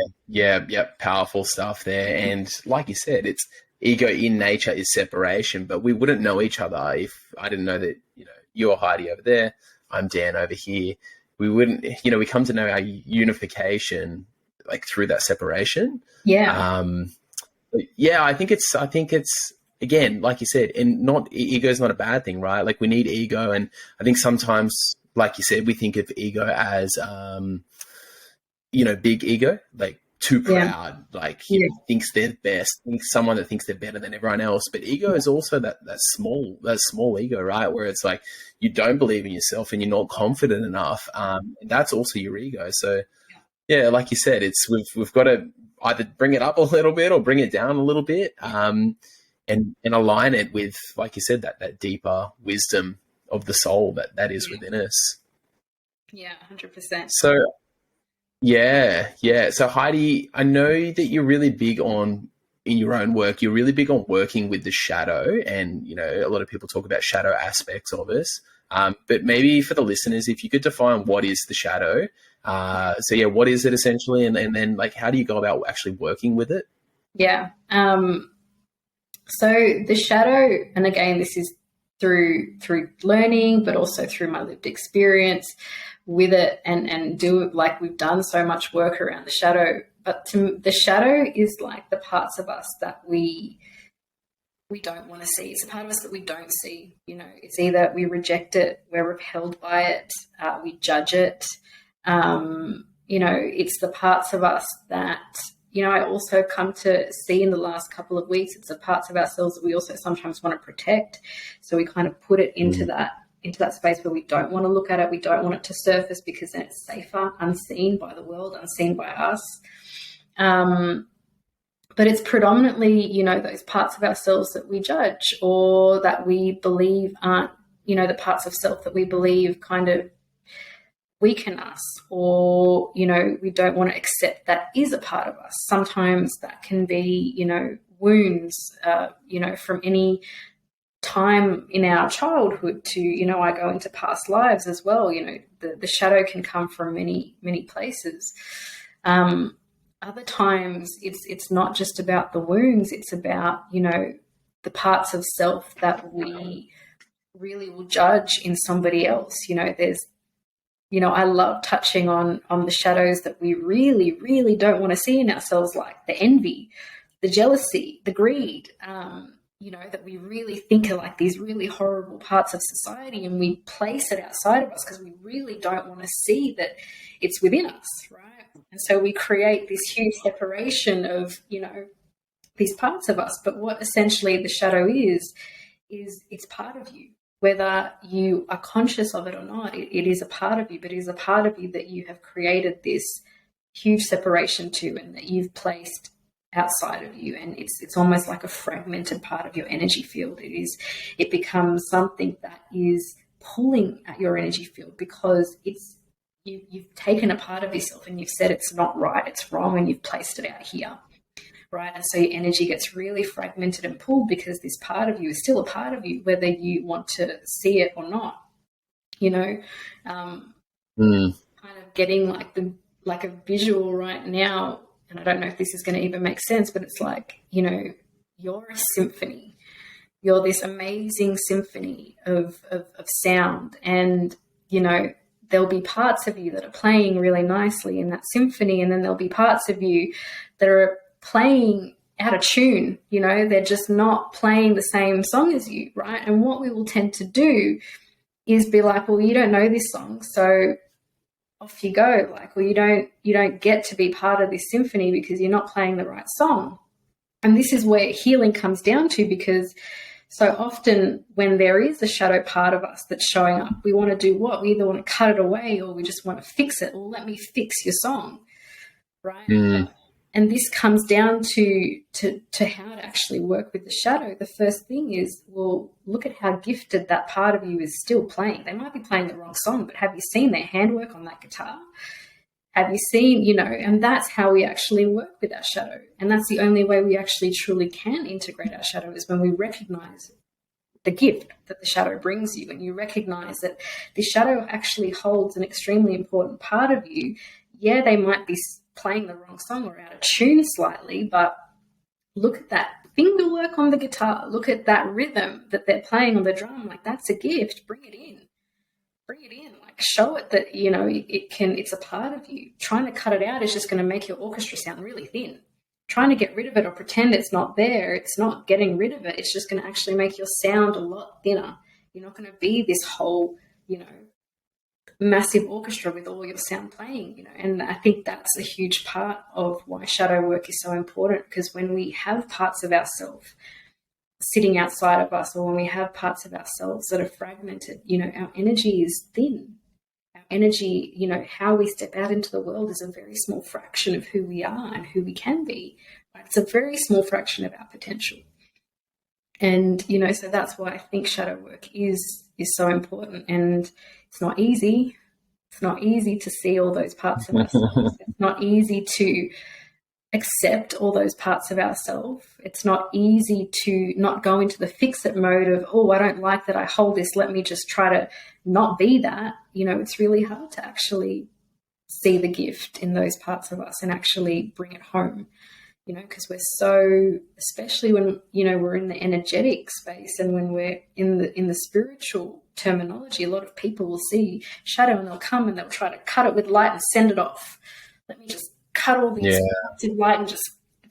Powerful stuff there. And like you said, it's ego in nature is separation, but we wouldn't know each other if I didn't know that, you know, you're Heidi over there, I'm Dan over here. We wouldn't, you know, we come to know our unification like through that separation. Yeah. Yeah, I think it's again, like you said, and ego is not a bad thing, right? Like, we need ego. And I think sometimes, like you said, we think of ego as, you know, big ego, like too proud, like thinks they're the best, thinks someone that thinks they're better than everyone else. But ego is also that small ego, right? Where it's like, you don't believe in yourself and you're not confident enough. That's also your ego. So yeah, like you said, it's, we've got to either bring it up a little bit or bring it down a little bit. And align it with, like you said, that deeper wisdom of the soul that is within us. Yeah, 100%. So, yeah. So Heidi, I know that you're really big on, in your own work, you're really big on working with the shadow, and, you know, a lot of people talk about shadow aspects of us. But maybe for the listeners, if you could define what is the shadow. So yeah, what is it essentially? And then, like, how do you go about actually working with it? Yeah. So the shadow, and again, this is through learning, but also through my lived experience with it, and do it, like, we've done so much work around the shadow. But the shadow is like the parts of us that we don't want to see. It's a part of us that we don't see. You know, it's either we reject it, we're repelled by it, we judge it. You know, it's the parts of us that, you know, I also come to see in the last couple of weeks, it's the parts of ourselves that we also sometimes want to protect. So we kind of put it into that space where we don't want to look at it. We don't want it to surface, because then it's safer, unseen by the world, unseen by us. But it's predominantly, you know, those parts of ourselves that we judge, or that we believe aren't, you know, the parts of self that we believe kind of weaken us, or, you know, we don't want to accept that is a part of us. Sometimes that can be, you know, wounds, you know, from any time in our childhood to, you know, I go into past lives as well. You know, the shadow can come from many, many places. Other times it's not just about the wounds, it's about, you know, the parts of self that we really will judge in somebody else. You know, you know, I love touching on the shadows that we really, really don't want to see in ourselves, like the envy, the jealousy, the greed, that we really think are like these really horrible parts of society, and we place it outside of us because we really don't want to see that it's within us, right? And so we create this huge separation of, these parts of us. But what essentially the shadow is it's part of you. Whether you are conscious of it or not, it is a part of you, but it is a part of you that you have created this huge separation to, and that you've placed outside of you. And it's almost like a fragmented part of your energy field. It becomes something that is pulling at your energy field because you've taken a part of yourself and you've said it's not right, it's wrong, and you've placed it out here. Right. And so your energy gets really fragmented and pulled because this part of you is still a part of you, whether you want to see it or not, kind of getting like a visual right now. And I don't know if this is going to even make sense, but it's like, you're a symphony. You're this amazing symphony of sound. And, there'll be parts of you that are playing really nicely in that symphony. And then there'll be parts of you that are playing out of tune, they're just not playing the same song as you, right? And what we will tend to do is be like, well, you don't know this song, so off you go. Like, well, you don't get to be part of this symphony because you're not playing the right song. And this is where healing comes down to, because so often when there is a shadow part of us that's showing up, we want to do what? We either want to cut it away or we just want to fix it. Well, let me fix your song, right? And this comes down to how to actually work with the shadow. The first thing is, well, look at how gifted that part of you is still playing. They might be playing the wrong song, but have you seen their handwork on that guitar? Have you seen, and that's how we actually work with our shadow. And that's the only way we actually truly can integrate our shadow, is when we recognize the gift that the shadow brings you. And you recognize that the shadow actually holds an extremely important part of you. Yeah, they might be playing the wrong song or out of tune slightly, but look at that finger work on the guitar. Look at that rhythm that they're playing on the drum. Like, that's a gift. Bring it in. Like, show it that, it's a part of you. Trying to cut it out is just going to make your orchestra sound really thin. Trying to get rid of it or pretend it's not there, it's not getting rid of it. It's just going to actually make your sound a lot thinner. You're not going to be this whole, massive orchestra with all your sound playing, and I think that's a huge part of why shadow work is so important, because when we have parts of ourselves sitting outside of us, or when we have parts of ourselves that are fragmented, our energy is thin. Our energy, how we step out into the world is a very small fraction of who we are and who we can be. Right? It's a very small fraction of our potential. And, so that's why I think shadow work is so important. And it's not easy. It's not easy to see all those parts of ourselves. It's not easy to accept all those parts of ourselves. It's not easy to not go into the fix-it mode of, oh, I don't like that I hold this, let me just try to not be that. It's really hard to actually see the gift in those parts of us and actually bring it home. Because we're so, especially when, we're in the energetic space, and when we're in the spiritual terminology, a lot of people will see shadow and they'll come and they'll try to cut it with light and send it off. Let me just cut all these parts of light and just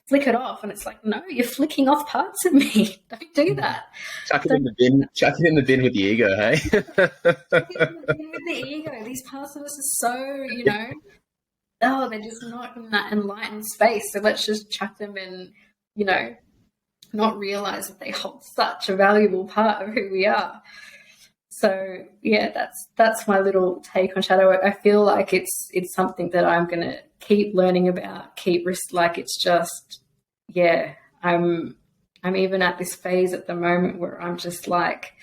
flick it off. And it's like, no, you're flicking off parts of me. Don't do that. Chuck it in the bin with the ego, hey? Chuck it in the bin with the ego. These parts of us are so, they're just not in that enlightened space. So let's just chuck them in, not realize that they hold such a valuable part of who we are. So yeah, that's my little take on shadow work. I feel like it's something that I'm going to keep learning about, it's just, yeah, I'm even at this phase at the moment where I'm just like,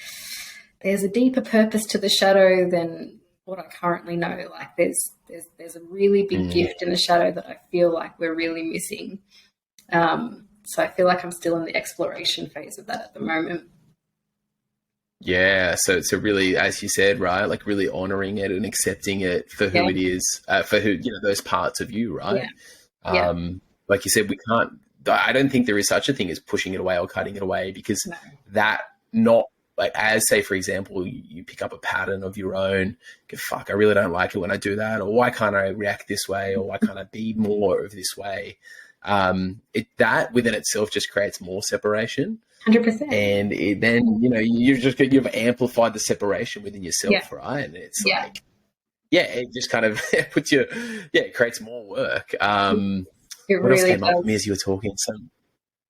there's a deeper purpose to the shadow than what I currently know. Like there's a really big gift in the shadow that I feel like we're really missing. So I feel like I'm still in the exploration phase of that at the moment. Yeah, so really, as you said, right, like really honoring it and accepting it for who it is, for who, those parts of you, right? Yeah. Like you said, I don't think there is such a thing as pushing it away or cutting it away, because that not, like, as say, for example, you pick up a pattern of your own, go, fuck, I really don't like it when I do that, or why can't I react this way, or why can't I be more of this way? that within itself just creates more separation. 100%. And then, you've amplified the separation within yourself, right? And it's like, it just kind of puts it creates more work. It what else really came up for me as you were talking?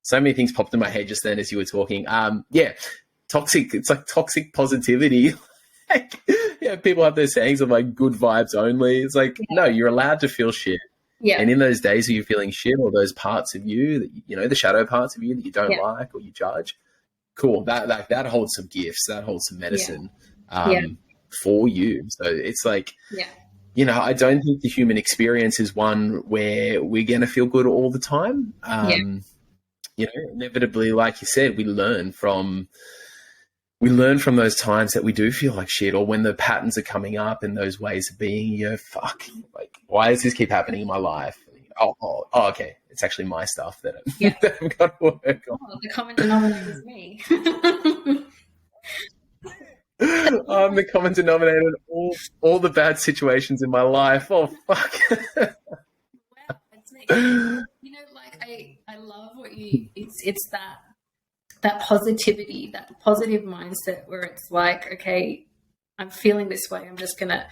So many things popped in my head just then as you were talking. Toxic. It's like toxic positivity. People have those sayings of like good vibes only. It's like, no, you're allowed to feel shit. Yeah. And in those days where you're feeling shit, or those parts of you that, the shadow parts of you that you don't like or you judge, cool. That holds some gifts. That holds some medicine for you. So it's like, I don't think the human experience is one where we're going to feel good all the time. Inevitably, like you said, we learn from those times that we do feel like shit, or when the patterns are coming up and those ways of being, fuck, like, why does this keep happening in my life? Oh, okay. It's actually my stuff that I've got to work on. Oh, the common denominator is me. I'm the common denominator in all the bad situations in my life. Oh, fuck. Wow, it's me. I love what it's that positivity, that positive mindset where it's like, okay, I'm feeling this way. I'm just going to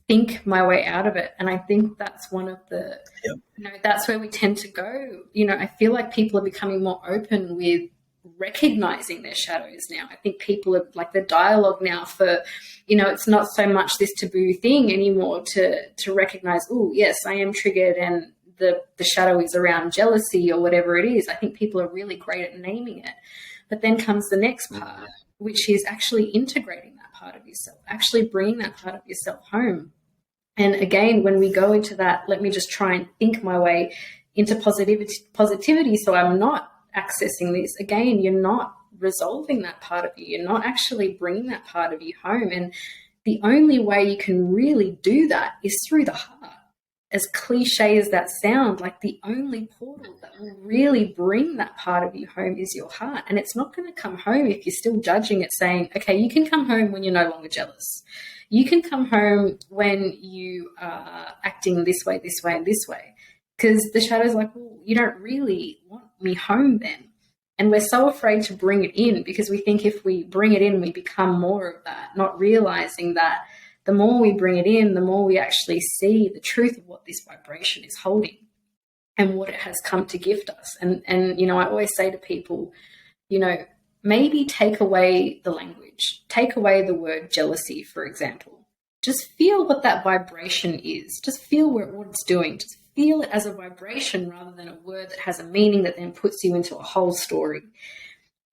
think my way out of it. And I think that's one of the, that's where we tend to go. I feel like people are becoming more open with recognizing their shadows now. I think people are like the dialogue now for, it's not so much this taboo thing anymore to recognize, oh, yes, I am triggered and the shadow is around jealousy or whatever it is. I think people are really great at naming it. But then comes the next part, which is actually integrating that part of yourself, actually bringing that part of yourself home. And again, when we go into that, let me just try and think my way into positivity so I'm not accessing this. Again, you're not resolving that part of you. You're not actually bringing that part of you home. And the only way you can really do that is through the heart. As cliche as that sounds, like the only portal that will really bring that part of you home is your heart. And it's not going to come home if you're still judging it, saying, okay, you can come home when you're no longer jealous. You can come home when you are acting this way, and this way. Because the shadow's like, well, you don't really want me home then. And we're so afraid to bring it in because we think if we bring it in, we become more of that, not realizing that the more we bring it in, the more we actually see the truth of what this vibration is holding and what it has come to gift us. And I always say to people, maybe take away the language, take away the word jealousy, for example. Just feel what that vibration is. Just feel what it's doing. Just feel it as a vibration rather than a word that has a meaning that then puts you into a whole story.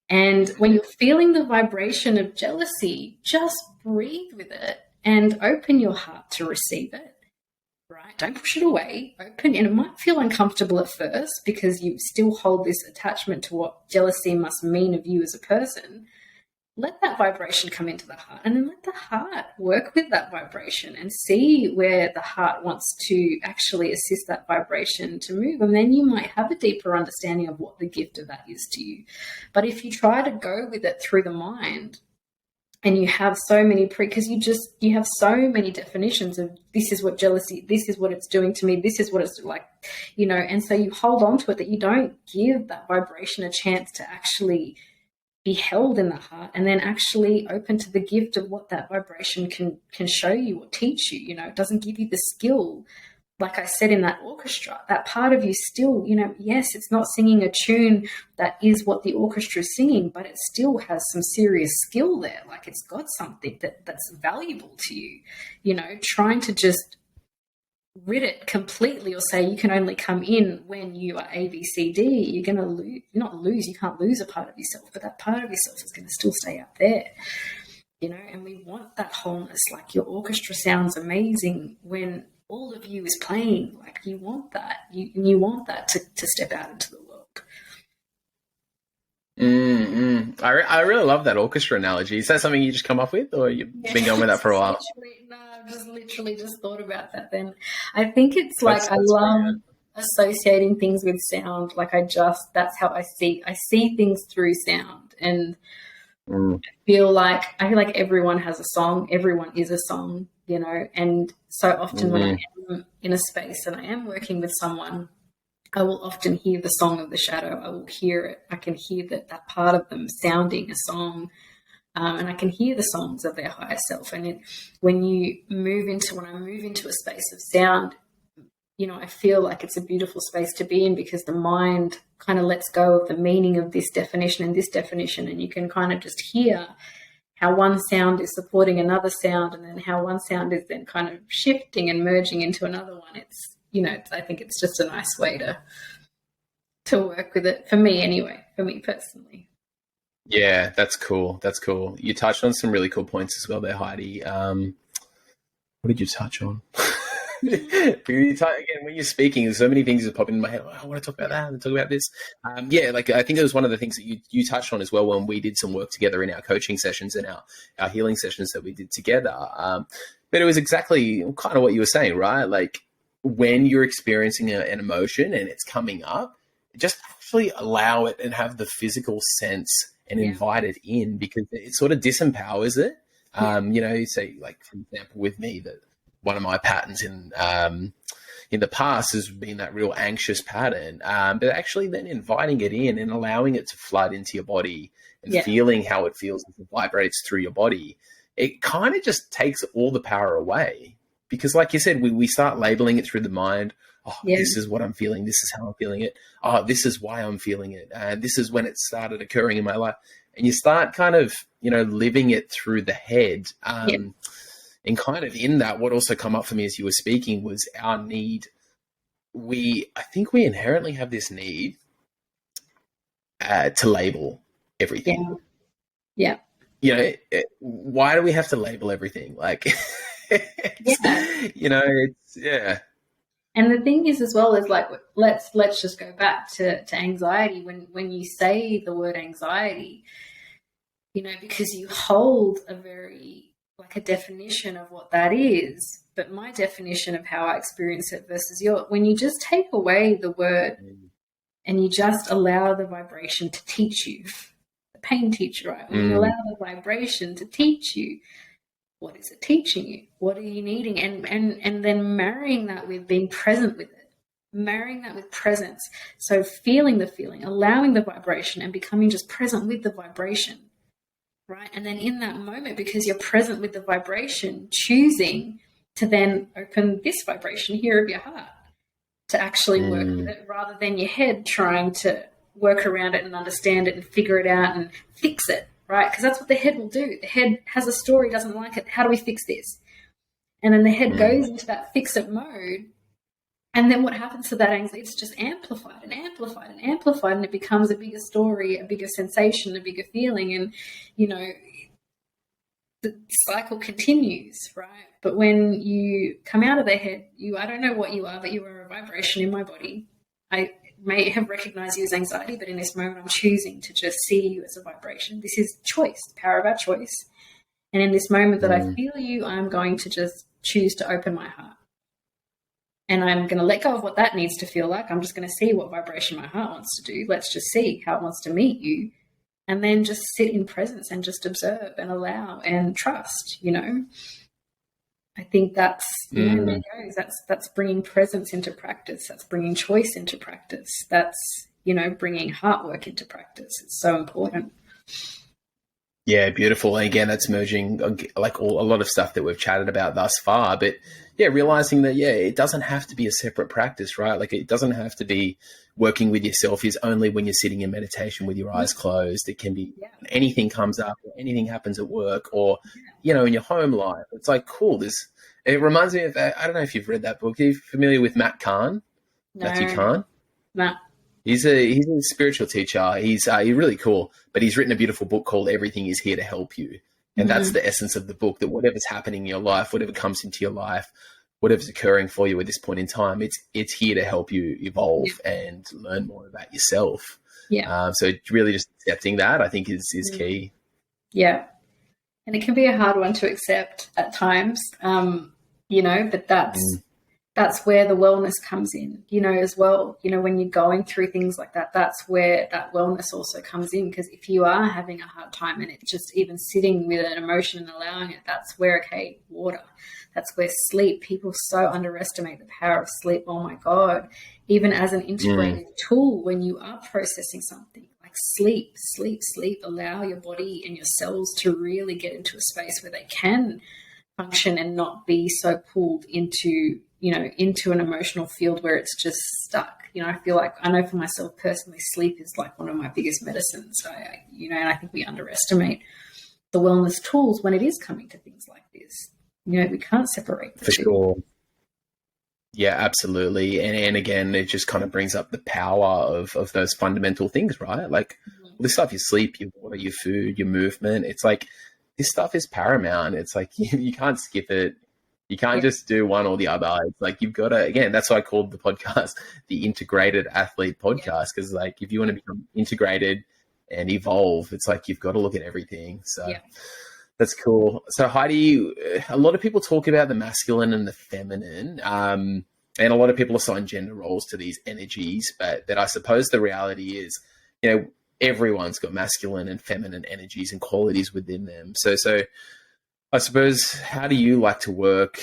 And when you're feeling the vibration of jealousy, just breathe with it and open your heart to receive it, right? Don't push it away. Open, and it might feel uncomfortable at first because you still hold this attachment to what jealousy must mean of you as a person. Let that vibration come into the heart and then let the heart work with that vibration and see where the heart wants to actually assist that vibration to move. And then you might have a deeper understanding of what the gift of that is to you. But if you try to go with it through the mind, and you have so many because you have so many definitions of this is what jealousy, this is what it's doing to me, this is what it's like, and so you hold on to it, that you don't give that vibration a chance to actually be held in the heart and then actually open to the gift of what that vibration can show you or teach you. It doesn't give you the skill. Like I said, in that orchestra, that part of you still, yes, it's not singing a tune that is what the orchestra is singing, but it still has some serious skill there. Like it's got something that's valuable to you, trying to just rid it completely or say you can only come in when you are A, B, C, D, you're going to lose, you can't lose a part of yourself, but that part of yourself is going to still stay out there, and we want that wholeness. Like your orchestra sounds amazing when all of you is playing. Like you want that. You want that to step out into the world. I really love that orchestra analogy. Is that something you just come up with, or you've been going with that for a while? No, I've just literally thought about that then. I think it's like I love associating things with sound. Like that's how I see things through sound. And I feel like everyone has a song. Everyone is a song, and so often when I am in a space and I am working with someone, I will often hear the song of the shadow. I will hear it. I can hear that part of them sounding a song, and I can hear the songs of their higher self. And when I move into a space of sound, I feel like it's a beautiful space to be in, because the mind kind of lets go of the meaning of this definition and this definition, and you can kind of just hear how one sound is supporting another sound, and then how one sound is then kind of shifting and merging into another one. I think it's just a nice way to work with it, for me anyway, for me personally. Yeah, that's cool. That's cool. You touched on some really cool points as well there, Heidi. What did you touch on? Again, when you're speaking, there's so many things that pop in my head. Oh, I want to talk about that and talk about this. I think it was one of the things that you touched on as well when we did some work together in our coaching sessions and our healing sessions that we did together. But it was exactly kind of what you were saying, right? Like, when you're experiencing an emotion and it's coming up, just actually allow it and have the physical sense and invite it in, because it sort of disempowers it. You say, like, for example, with me, that one of my patterns in the past has been that real anxious pattern, but actually then inviting it in and allowing it to flood into your body and feeling how it feels as it vibrates through your body, it kind of just takes all the power away. Because like you said, we start labeling it through the mind. Oh, this is what I'm feeling. This is how I'm feeling it. Oh, this is why I'm feeling it. This is when it started occurring in my life. And you start kind of, living it through the head. And kind of in that, what also come up for me as you were speaking was our need. I think we inherently have this need to label everything. Yeah. Why do we have to label everything? Like, And the thing is, as well, is like, let's just go back to anxiety. When you say the word anxiety, because you hold a definition of what that is, but my definition of how I experience it versus when you just take away the word and you just allow the vibration to teach you, the pain teacher, right? When you allow the vibration to teach you, what is it teaching you? What are you needing? And then marrying that with being present with it, marrying that with presence. So feeling the feeling, allowing the vibration and becoming just present with the vibration, right? And then in that moment, because you're present with the vibration, choosing to then open this vibration here of your heart to actually work with it, rather than your head trying to work around it and understand it and figure it out and fix it. Right? Because that's what the head will do. The head has a story, doesn't like it. How do we fix this? And then the head goes into that fix-it mode. And then what happens to that anxiety? It's just amplified and amplified and amplified. And it becomes a bigger story, a bigger sensation, a bigger feeling. And, the cycle continues, right? But when you come out of the head, I don't know what you are, but you are a vibration in my body. I may have recognized you as anxiety, but in this moment, I'm choosing to just see you as a vibration. This is choice, the power of our choice. And in this moment that I feel you, I'm going to just choose to open my heart. And I'm going to let go of what that needs to feel like. I'm just going to see what vibration my heart wants to do. Let's just see how it wants to meet you. And then just sit in presence and just observe and allow and trust, I think that's, there goes. That's bringing presence into practice. That's bringing choice into practice. That's, bringing heart work into practice. It's so important. Yeah, beautiful. And again, that's merging like a lot of stuff that we've chatted about thus far. But yeah, realizing that, it doesn't have to be a separate practice, right? Like, it doesn't have to be working with yourself is only when you're sitting in meditation with your eyes closed. It can be anything comes up, or anything happens at work, or, in your home life. It's like, cool. It reminds me of, I don't know if you've read that book. Are you familiar with Matt Kahn? No. Matthew Kahn? No. He's a spiritual teacher. He's really cool, but he's written a beautiful book called Everything Is Here to Help You. And that's the essence of the book, that whatever's happening in your life, whatever comes into your life, whatever's occurring for you at this point in time, it's here to help you evolve and learn more about yourself. Yeah. So really just accepting that, I think, is key. Yeah. And it can be a hard one to accept at times, but that's that's where the wellness comes in, as well. When you're going through things like that, that's where that wellness also comes in. Because if you are having a hard time and it's just even sitting with an emotion and allowing it, that's where, okay, water. That's where sleep. People so underestimate the power of sleep. Oh my God. Even as an integrated tool, when you are processing something, like sleep, allow your body and your cells to really get into a space where they can function and not be so pulled into an emotional field where it's just stuck. I feel like, I know for myself personally, sleep is like one of my biggest medicines. And I think we underestimate the wellness tools when it is coming to things like this. We can't separate the two. For sure. Yeah, absolutely. And again, it just kind of brings up the power of those fundamental things, right? Like this stuff, your sleep, your water, your food, your movement. It's like, this stuff is paramount. It's like, you can't skip it. You can't just do one or the other. It's like, you've got to, again, that's why I called the podcast the Integrated Athlete Podcast. Because like, if you want to become integrated and evolve, it's like, you've got to look at everything. So that's cool. So Heidi, a lot of people talk about the masculine and the feminine, and a lot of people assign gender roles to these energies, but I suppose the reality is, everyone's got masculine and feminine energies and qualities within them. So I suppose, how do you like to work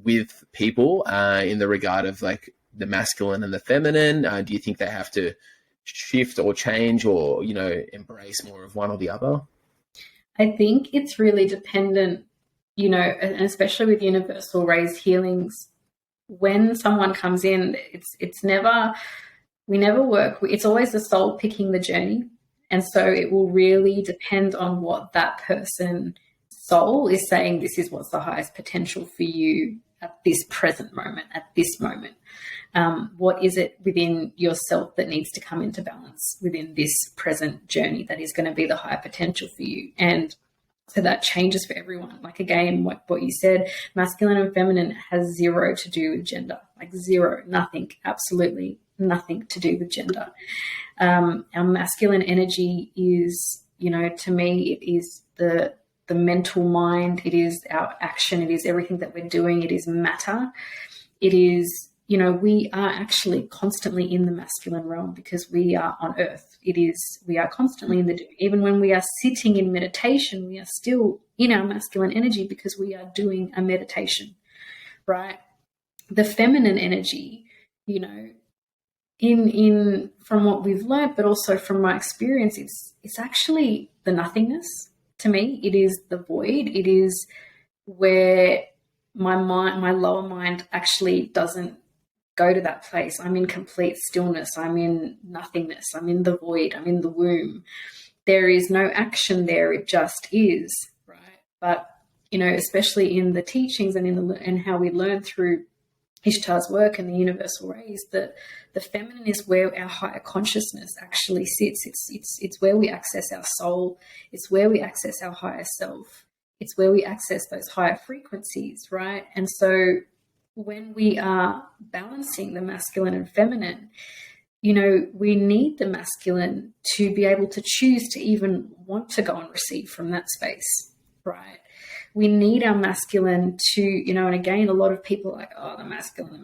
with people in the regard of like the masculine and the feminine? Do you think they have to shift or change or, embrace more of one or the other? I think it's really dependent, and especially with universal rays healings, when someone comes in, we never work. It's always the soul picking the journey. And so it will really depend on what that person soul is saying. This is what's the highest potential for you at this present moment, at this moment. What is it within yourself that needs to come into balance within this present journey that is going to be the higher potential for you? And so that changes for everyone. Like, again, what you said, masculine and feminine has zero to do with gender, like zero, nothing, absolutely nothing to do with gender. Our masculine energy is, to me, it is the mental mind, it is our action, it is everything that we're doing, it is matter. It is, we are actually constantly in the masculine realm because we are on earth. We are constantly in the doing. Even when we are sitting in meditation, we are still in our masculine energy because we are doing a meditation, right? The feminine energy, in from what we've learned, but also from my experience, it's actually the nothingness. To me, it is the void. It is where my lower mind actually doesn't go to that place. I'm in complete stillness. I'm in nothingness. I'm in the void. I'm in the womb. There is no action there. It just is, right? But, especially in the teachings and and how we learn through Ishtar's work and the universal rays, that the feminine is where our higher consciousness actually sits. It's where we access our soul. It's where we access our higher self. It's where we access those higher frequencies, right? And so when we are balancing the masculine and feminine, we need the masculine to be able to choose to even want to go and receive from that space, right? We need our masculine to, and again, a lot of people are like, oh, the masculine.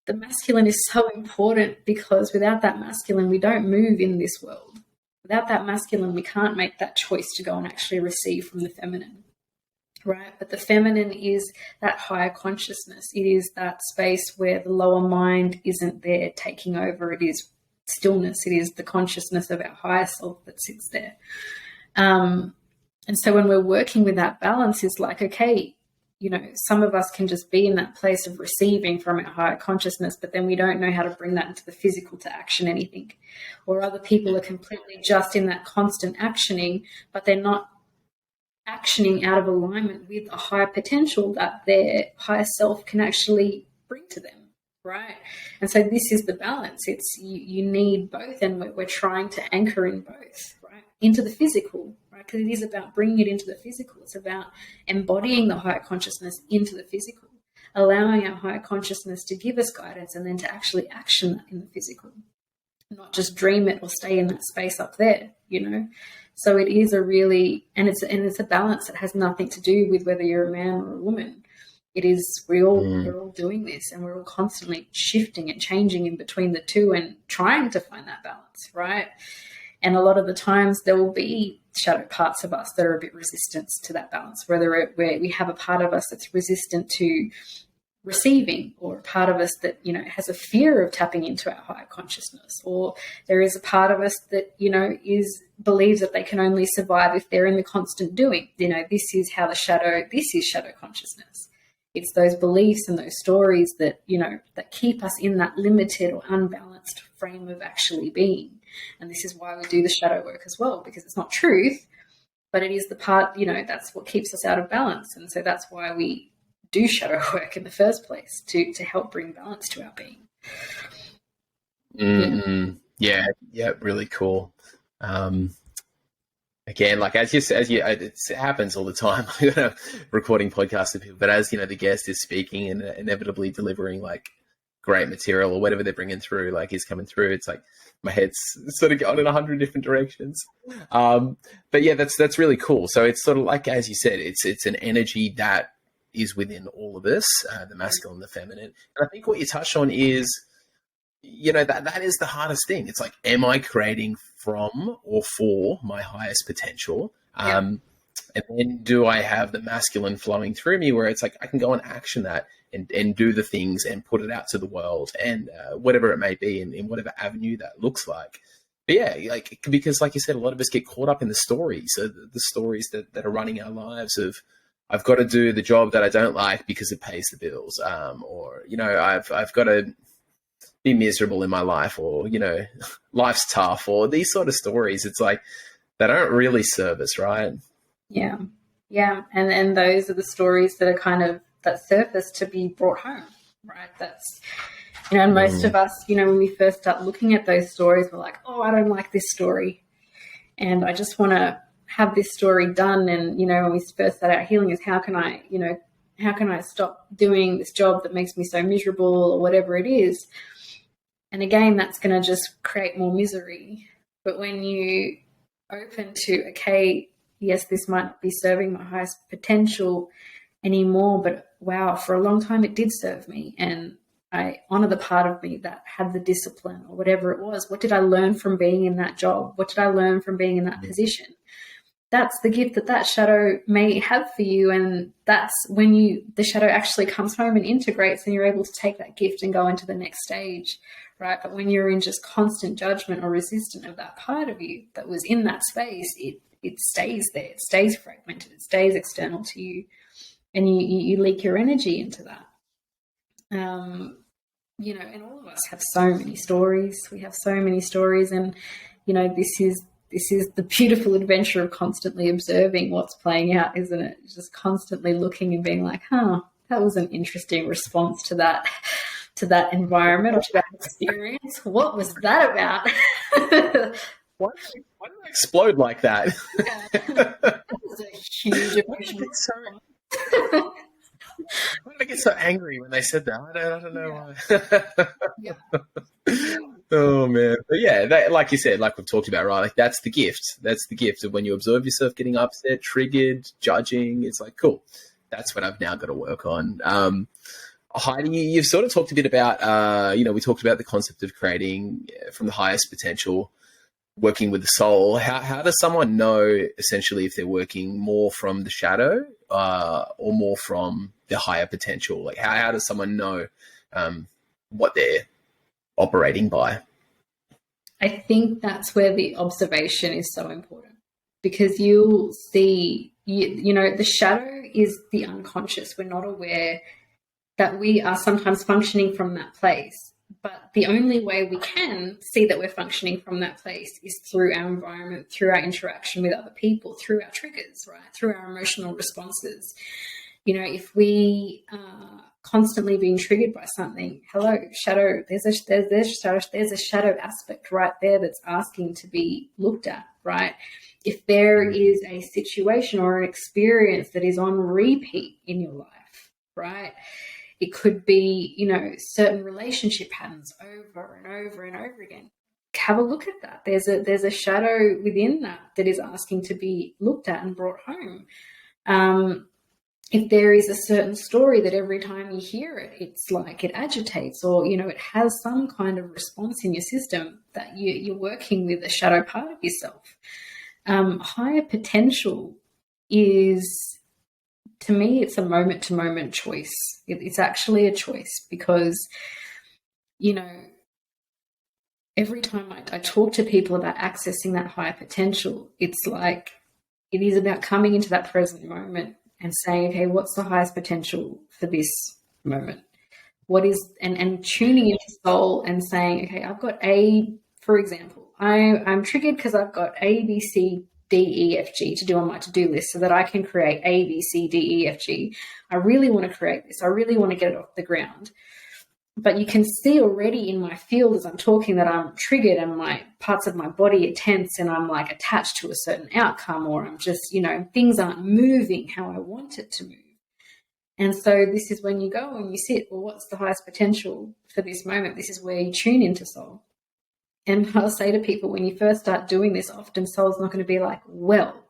The masculine is so important because without that masculine, we don't move in this world. Without that masculine, we can't make that choice to go and actually receive from the feminine, right? But the feminine is that higher consciousness. It is that space where the lower mind isn't there taking over. It is stillness. It is the consciousness of our higher self that sits there. And so when we're working with that balance, it's like, okay, some of us can just be in that place of receiving from our higher consciousness, but then we don't know how to bring that into the physical to action anything. Or other people are completely just in that constant actioning, but they're not actioning out of alignment with a higher potential that their higher self can actually bring to them, right? And so this is the balance. It's you need both, and we're trying to anchor in both, right, into the physical, right? Because it is about bringing it into the physical. It's about embodying the higher consciousness into the physical, allowing our higher consciousness to give us guidance, and then to actually action that in the physical, not just dream it or stay in that space up there, So it is a really, and it's a balance that has nothing to do with whether you're a man or a woman. It is, we're all doing this, and we're all constantly shifting and changing in between the two and trying to find that balance, right? And a lot of the times there will be shadow parts of us that are a bit resistant to that balance, whether we have a part of us that's resistant to receiving, or a part of us that, you know, has a fear of tapping into our higher consciousness, or there is a part of us that, you know, believes that they can only survive if they're in the constant doing. You know, this is shadow consciousness. It's those beliefs and those stories that, you know, that keep us in that limited or unbalanced frame of actually being. And this is why we do the shadow work as well, because it's not truth, but it is the part, you know, that's what keeps us out of balance. And so that's why we do shadow work in the first place, to help bring balance to our being. Yeah, really cool. Again, like as you, it happens all the time. Recording podcasts with people, but as you know, the guest is speaking and inevitably delivering like great material or whatever they're bringing through, like is coming through. It's like my head's sort of going in 100 different directions. But yeah, that's really cool. So it's sort of like, as you said, it's an energy that is within all of us, the masculine, the feminine. And I think what you touched on is, you know, that is the hardest thing. It's like, am I creating from or for my highest potential? And then do I have the masculine flowing through me where it's like I can go and action that and do the things and put it out to the world, and whatever it may be in whatever avenue that looks like. But yeah, like, because like you said, a lot of us get caught up in the stories, the stories that are running our lives of, I've got to do the job that I don't like because it pays the bills, or, you know, I've got to be miserable in my life, or, you know, life's tough, or these sort of stories. It's like, they don't really serve us, right? Yeah. And those are the stories that are kind of that surface to be brought home, right? That's, you know, and most of us, you know, when we first start looking at those stories, we're like, oh, I don't like this story, and I just want to have this story done. And, you know, when we first start out healing is, how can I stop doing this job that makes me so miserable, or whatever it is. And again, that's going to just create more misery. But when you open to, okay, yes, this might not be serving my highest potential anymore, but wow, for a long time it did serve me, and I honor the part of me that had the discipline, or whatever it was. What did I learn from being in that job? What did I learn from being in that position? That's the gift that shadow may have for you. And that's when the shadow actually comes home and integrates, and you're able to take that gift and go into the next stage, right? But when you're in just constant judgment or resistant of that part of you that was in that space, it stays there. It stays fragmented. It stays external to you, and you leak your energy into that. You know, and all of us have so many stories. We have so many stories, and, you know, this is the beautiful adventure of constantly observing what's playing out, isn't it? Just constantly looking and being like, that was an interesting response to that environment or to that experience. What was that about? Why did I explode like that? That was a huge emotional response. Why did I get so angry when they said that? I don't know why. Oh man, but yeah, like you said, like we've talked about, right? Like that's the gift. That's the gift of when you observe yourself getting upset, triggered, judging. It's like, cool, that's what I've now got to work on. Heidi, you've sort of talked a bit about, you know, we talked about the concept of creating from the highest potential, working with the soul. How does someone know essentially if they're working more from the shadow or more from the higher potential? Like how does someone know what they're operating by? I think that's where the observation is so important, because you'll see, you know, the shadow is the unconscious. We're not aware that we are sometimes functioning from that place. But the only way we can see that we're functioning from that place is through our environment, through our interaction with other people, through our triggers, right? Through our emotional responses. You know, if we are constantly being triggered by something, hello, shadow, there's a shadow aspect right there that's asking to be looked at, right? If there is a situation or an experience that is on repeat in your life, right? It could be, you know, certain relationship patterns over and over and over again. Have a look at that. There's a shadow within that is asking to be looked at and brought home. if there is a certain story that every time you hear it, it's like it agitates, or, you know, it has some kind of response in your system, that you're working with a shadow part of yourself. Higher potential is, to me, it's a moment to moment choice. It's actually a choice, because, you know, every time I talk to people about accessing that higher potential, it's like, it is about coming into that present moment and saying, okay, what's the highest potential for this moment? What is, and tuning into soul and saying, okay, I've got for example, I'm triggered because I've got A, B, C, D, E, F, G to do on my to-do list so that I can create A, B, C, D, E, F, G. I really want to create this. I really want to get it off the ground. But you can see already in my field as I'm talking that I'm triggered, and my parts of my body are tense, and I'm like attached to a certain outcome, or I'm just, you know, things aren't moving how I want it to move. And so this is when you go and you sit, well, what's the highest potential for this moment? This is where you tune into soul. And I'll say to people, when you first start doing this, often soul's not going to be like, well,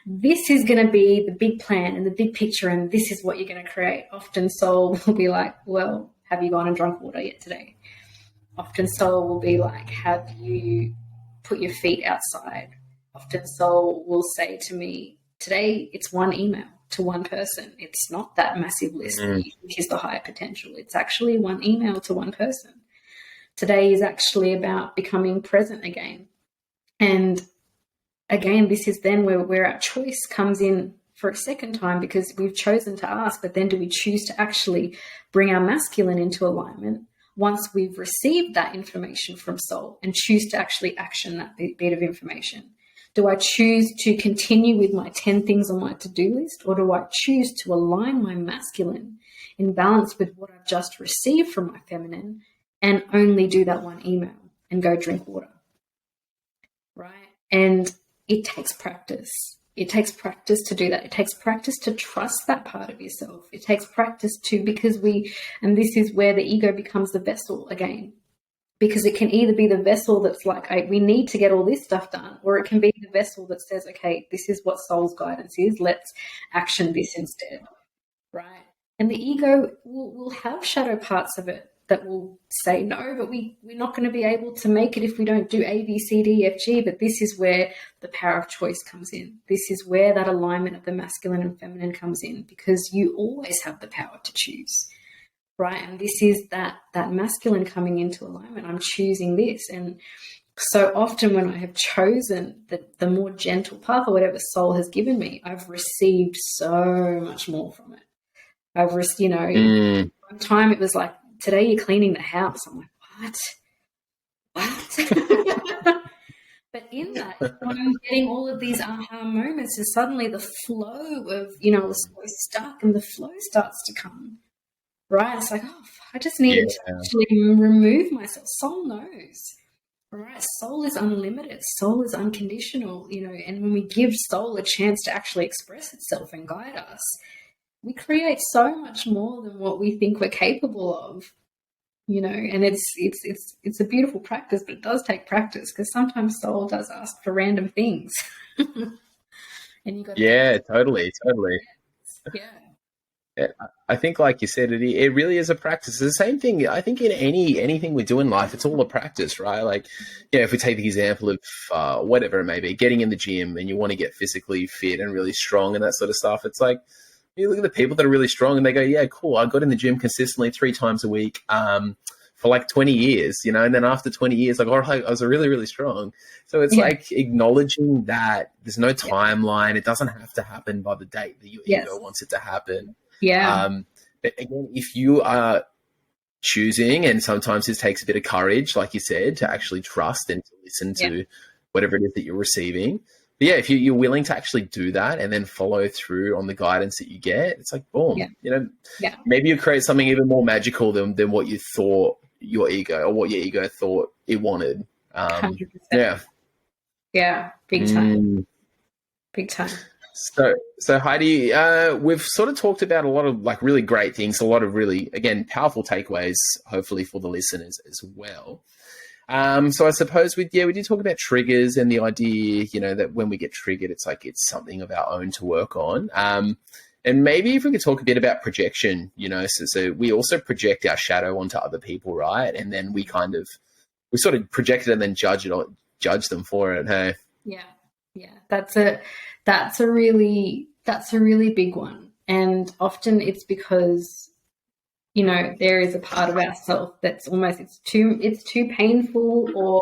this is going to be the big plan and the big picture, and this is what you're going to create. Often soul will be like, well, have you gone and drunk water yet today? Often soul will be like, have you put your feet outside? Often soul will say to me, today it's one email to one person. It's not that massive list that you think is the higher potential. It's actually one email to one person. Today is actually about becoming present again. And again, this is then where our choice comes in for a second time, because we've chosen to ask, but then do we choose to actually bring our masculine into alignment once we've received that information from soul and choose to actually action that bit of information? Do I choose to continue with my 10 things on my to-do list, or do I choose to align my masculine in balance with what I've just received from my feminine and only do that one email and go drink water? Right? And it takes practice. It takes practice to do that. It takes practice to trust that part of yourself. It takes practice to, because and this is where the ego becomes the vessel again, because it can either be the vessel that's like, we need to get all this stuff done, or it can be the vessel that says, okay, this is what soul's guidance is. Let's action this instead, right? And the ego will have shadow parts of it that will say, no, but we're not going to be able to make it if we don't do A, B, C, D, F, G. But this is where the power of choice comes in. This is where that alignment of the masculine and feminine comes in, because you always have the power to choose, right? And this is that masculine coming into alignment. I'm choosing this. And so often when I have chosen the more gentle path, or whatever soul has given me, I've received so much more from it. I've received, one time it was like, today you're cleaning the house. I'm like, what? But in that, I'm getting all of these aha moments, and suddenly the flow of, I was so stuck, and the flow starts to come, right? It's like, I just needed to actually remove myself. Soul knows, right? Soul is unlimited. Soul is unconditional, and when we give soul a chance to actually express itself and guide us, we create so much more than what we think we're capable of, and it's a beautiful practice, but it does take practice, because sometimes soul does ask for random things. And you got totally. Yeah. I think, like you said, it really is a practice. It's the same thing, I think, in anything we do in life, it's all a practice, right? Like, if we take the example of whatever it may be, getting in the gym and you want to get physically fit and really strong and that sort of stuff, it's like, you look at the people that are really strong and they go, yeah, cool, I got in the gym consistently 3 times a week for like 20 years, and then after 20 years, like, all right, I was really, really strong. So it's like acknowledging that there's no timeline. It doesn't have to happen by the date that your ego wants it to happen. Yeah. But again, if you are choosing, and sometimes this takes a bit of courage, like you said, to actually trust and to listen to whatever it is that you're receiving. But if you're willing to actually do that and then follow through on the guidance that you get, it's like, boom, maybe you create something even more magical than what you thought your ego, or what your ego thought it wanted. 100%. Yeah. Big time. Big time. So Heidi, we've sort of talked about a lot of like really great things, a lot of really, again, powerful takeaways, hopefully for the listeners as well. So I suppose we did talk about triggers and the idea, that when we get triggered, it's like it's something of our own to work on. And maybe if we could talk a bit about projection, so we also project our shadow onto other people, right? And then we sort of project it and then judge them for it. Hey, yeah, that's a really big one, and often it's because there is a part of ourselves that's almost it's too painful, or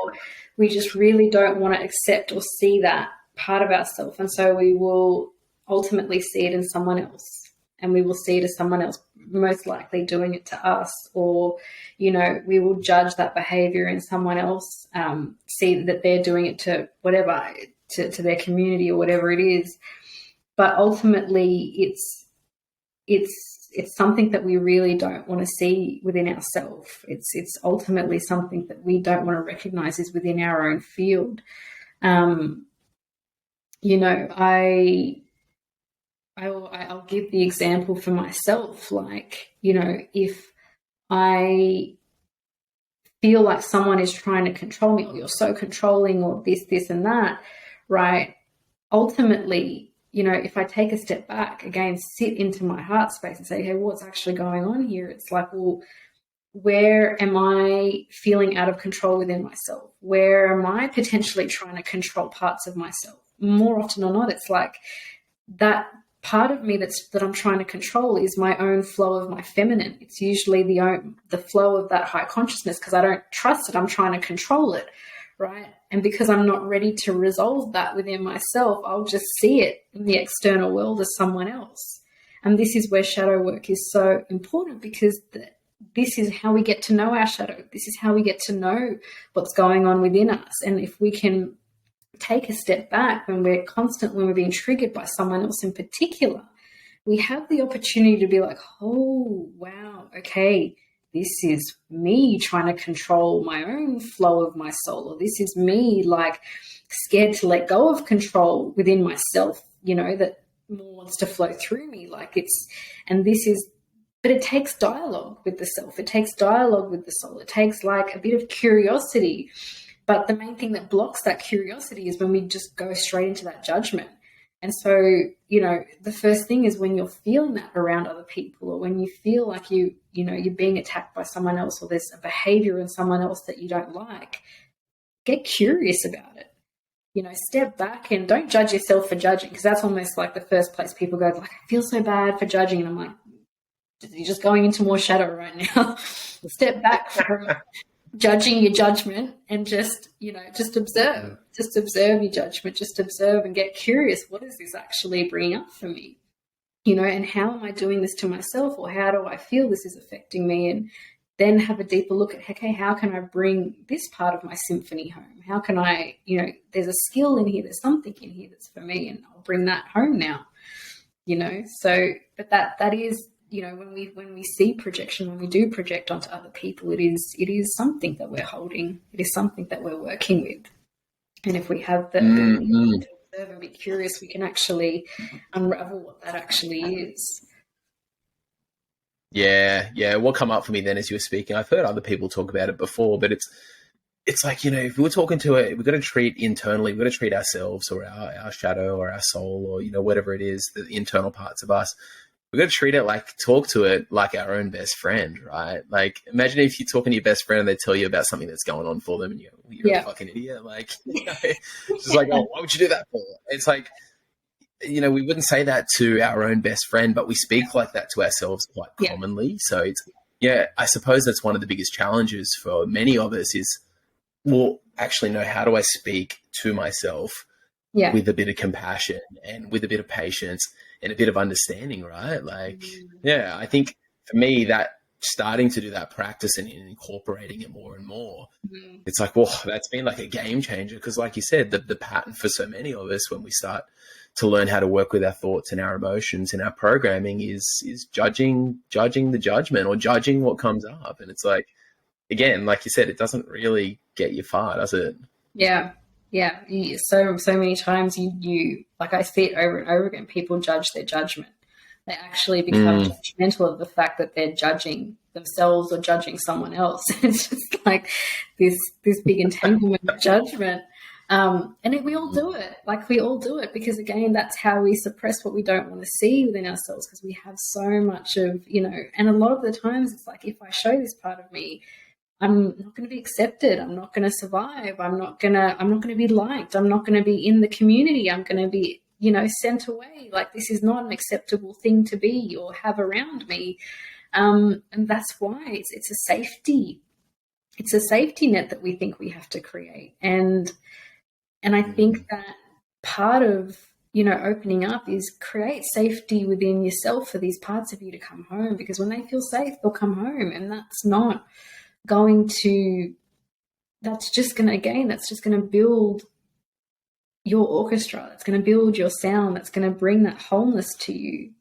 we just really don't want to accept or see that part of ourselves, and so we will ultimately see it in someone else, and we will see it as someone else most likely doing it to us, or we will judge that behavior in someone else, see that they're doing it to whatever, to their community or whatever it is. But ultimately it's something that we really don't want to see within ourselves. It's ultimately something that we don't want to recognize is within our own field. I'll give the example for myself. Like, if I feel like someone is trying to control me, or you're so controlling, or this and that, right? Ultimately, if I take a step back, again, sit into my heart space and say, hey, what's actually going on here? It's like, well, where am I feeling out of control within myself? Where am I potentially trying to control parts of myself? More often than not, it's like that part of me that I'm trying to control is my own flow of my feminine. It's usually the flow of that high consciousness, because I don't trust it. I'm trying to control it, right? And because I'm not ready to resolve that within myself, I'll just see it in the external world as someone else. And this is where shadow work is so important, because this is how we get to know our shadow. This is how we get to know what's going on within us. And if we can take a step back when we're being triggered by someone else in particular, we have the opportunity to be like, oh, wow, okay, this is me trying to control my own flow of my soul, or this is me like scared to let go of control within myself, that more wants to flow through me. But it takes dialogue with the self. It takes dialogue with the soul. It takes like a bit of curiosity. But the main thing that blocks that curiosity is when we just go straight into that judgment. And so, the first thing is when you're feeling that around other people, or when you feel like you're being attacked by someone else, or there's a behavior in someone else that you don't like, get curious about it. Step back and don't judge yourself for judging, because that's almost like the first place people go, like, I feel so bad for judging. And I'm like, you're just going into more shadow right now. Step back from judging your judgment and just observe. Just observe your judgment. Just observe and get curious. What is this actually bringing up for me? And how am I doing this to myself, or how do I feel this is affecting me? And then have a deeper look at, okay, how can I bring this part of my symphony home? How can I, there's a skill in here, there's something in here that's for me, and I'll bring that home now. So, but that is, when we see projection, when we do project onto other people, it is something that we're holding. It is something that we're working with. And if we have the ability to observe and be curious, we can actually unravel what that actually is. Yeah. What come up for me then as you were speaking, I've heard other people talk about it before, but it's like, if we're talking to it, we've got to treat internally, we've got to treat ourselves, or our shadow, or our soul, or, whatever it is, the internal parts of us. We've got to treat it talk to it like our own best friend, right? Like, imagine if you're talking to your best friend and they tell you about something that's going on for them, and you're a fucking idiot. Like, just like, oh, why would you do that for? It's like, we wouldn't say that to our own best friend, but we speak like that to ourselves quite commonly. So I suppose that's one of the biggest challenges for many of us is, well, actually, no, how do I speak to myself with a bit of compassion and with a bit of patience and a bit of understanding, right? Like, I think for me, that starting to do that practice and incorporating it more and more, it's like, well, that's been like a game changer. Because like you said, the pattern for so many of us when we start to learn how to work with our thoughts and our emotions and our programming is judging the judgment, or judging what comes up. And it's like, again, like you said, it doesn't really get you far, does it? Yeah. So many times you like, I see it over and over again, people judge their judgment. They actually become judgmental of the fact that they're judging themselves or judging someone else. It's just like this big entanglement of judgment. We all do it. Like, we all do it because, again, that's how we suppress what we don't want to see within ourselves, because we have so much of, and a lot of the times it's like, if I show this part of me, I'm not going to be accepted. I'm not going to survive. I'm not going to be liked. I'm not going to be in the community. I'm going to be, sent away. Like, this is not an acceptable thing to be or have around me. And that's why it's a safety. It's a safety net that we think we have to create. And I think that part of, opening up is create safety within yourself for these parts of you to come home, because when they feel safe, they'll come home. And that's just going to build your orchestra. That's going to build your sound. That's going to bring that wholeness to you,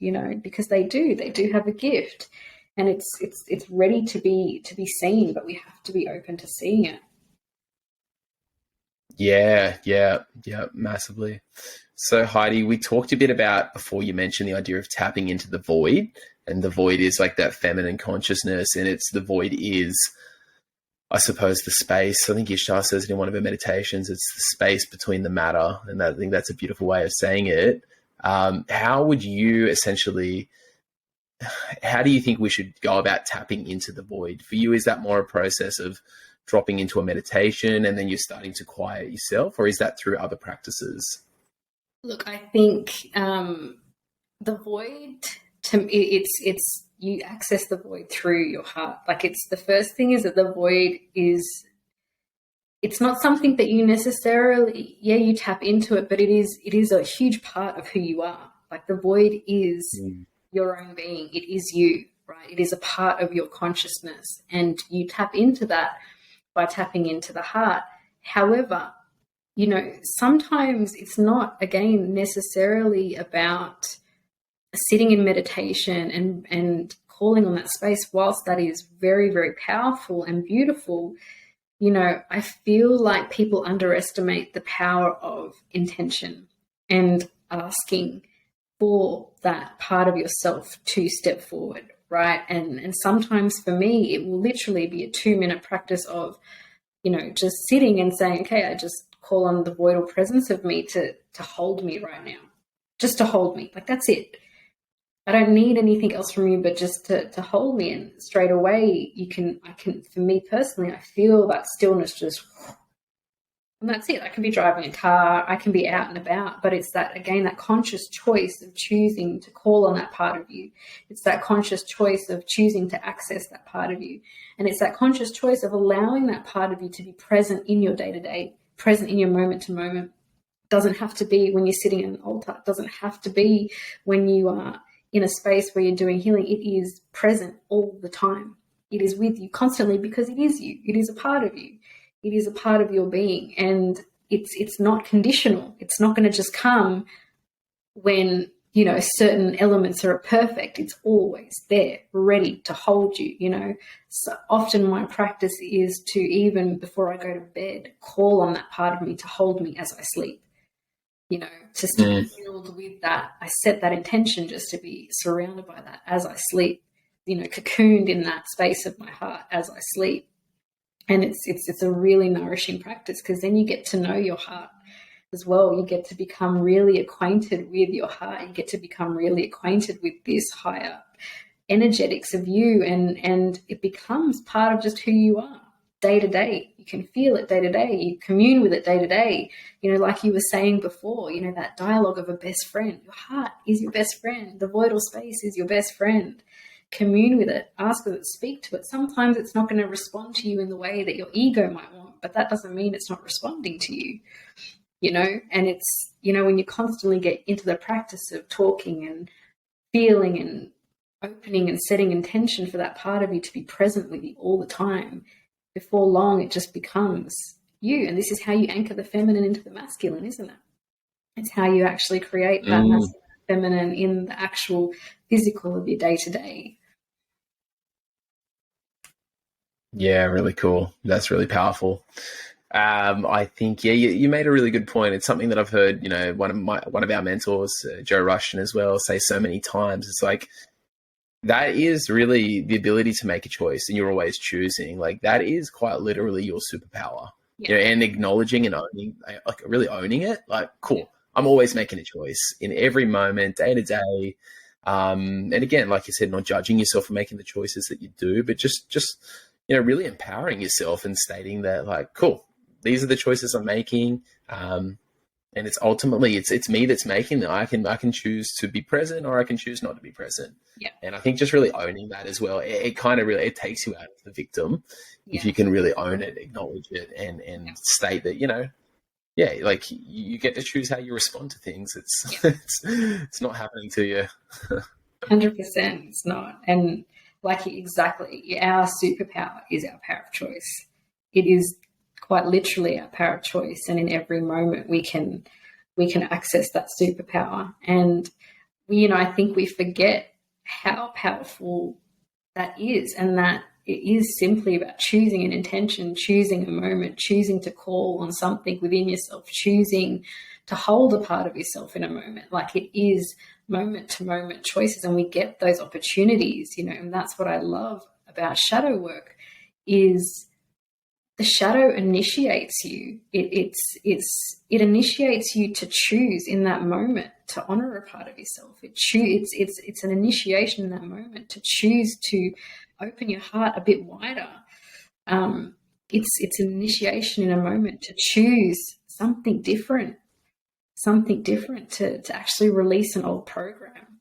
because they do have a gift, and it's ready to be seen, but we have to be open to seeing it. Yeah, massively. So Heidi, we talked a bit about, before you mentioned the idea of tapping into the void, and the void is like that feminine consciousness, and the void is, I suppose, the space. I think Ishtar says it in one of her meditations, it's the space between the matter. And I think that's a beautiful way of saying it. How do you think we should go about tapping into the void? For you, is that more a process of dropping into a meditation and then you're starting to quiet yourself, or is that through other practices? Look, I think the void, to me, it's you access the void through your heart. Like, it's the first thing is that the void is, it's not something that you necessarily, you tap into it, but it is a huge part of who you are. Like, the void is your own being. It is you, right? It is a part of your consciousness, and you tap into that by tapping into the heart. However, sometimes it's not, again, necessarily about sitting in meditation and calling on that space. Whilst that is very, very powerful and beautiful, I feel like people underestimate the power of intention and asking for that part of yourself to step forward, right? And sometimes for me, it will literally be a 2-minute practice of, just sitting and saying, okay, I just call on the voidal presence of me to hold me right now, just to hold me. Like, that's it. I don't need anything else from you, but just to hold me. And straight away, I can, for me personally, I feel that stillness just, and that's it. I can be driving a car, I can be out and about, but it's that, again, that conscious choice of choosing to call on that part of you. It's that conscious choice of choosing to access that part of you. And it's that conscious choice of allowing that part of you to be present in your day-to-day, present in your moment to moment. It doesn't have to be when you're sitting at an altar. It doesn't have to be when you are in a space where you're doing healing. It is present all the time. It is with you constantly, because it is you. It is a part of you. It is a part of your being, and it's not conditional. It's not going to just come when, certain elements are perfect. It's always there, ready to hold you, So often my practice is to, even before I go to bed, call on that part of me to hold me as I sleep. To stay filled with that. I set that intention just to be surrounded by that as I sleep, cocooned in that space of my heart as I sleep. And it's a really nourishing practice, because then you get to know your heart as well. You get to become really acquainted with your heart. You get to become really acquainted with this higher energetics of you, and it becomes part of just who you are day to day. You can feel it day to day. You commune with it day to day. Like you were saying before, that dialogue of a best friend. Your heart is your best friend. The voidal space is your best friend. Commune with it, ask of it, speak to it. Sometimes it's not going to respond to you in the way that your ego might want, but that doesn't mean it's not responding to you, and it's, when you constantly get into the practice of talking and feeling and opening and setting intention for that part of you to be present with you all the time, before long, it just becomes you. And this is how you anchor the feminine into the masculine, isn't it? It's how you actually create that masculine and feminine in the actual physical of your day to day. Yeah, really cool. That's really powerful. I think, you made a really good point. It's something that I've heard, one of our mentors, Joe Rushton as well, say so many times. It's like, that is really the ability to make a choice, and you're always choosing. Like, that is quite literally your superpower. Yeah. and acknowledging and owning, like really owning it. Like, cool, I'm always making a choice in every moment, day to day. And again, like you said, not judging yourself for making the choices that you do, but just really empowering yourself and stating that, like, cool, these are the choices I'm making. And it's ultimately it's me that's making them. I can choose to be present, or I can choose not to be present. Yeah. And I think just really owning that as well, it kind of really, it takes you out of the victim if you Yeah. can really own it, acknowledge it, and state that, like you get to choose how you respond to things. It's not happening to you. 100%. It's not. And like, exactly, our superpower is our power of choice. It is quite literally our power of choice. And in every moment we can access that superpower. And I think we forget how powerful that is, and that it is simply about choosing an intention, choosing a moment, choosing to call on something within yourself, choosing to hold a part of yourself in a moment. Like, it is moment to moment choices, and we get those opportunities, and that's what I love about shadow work is the shadow initiates you. It initiates you to choose in that moment to honor a part of yourself. It's an initiation in that moment to choose to open your heart a bit wider. It's an initiation in a moment to choose something different to actually release an old program.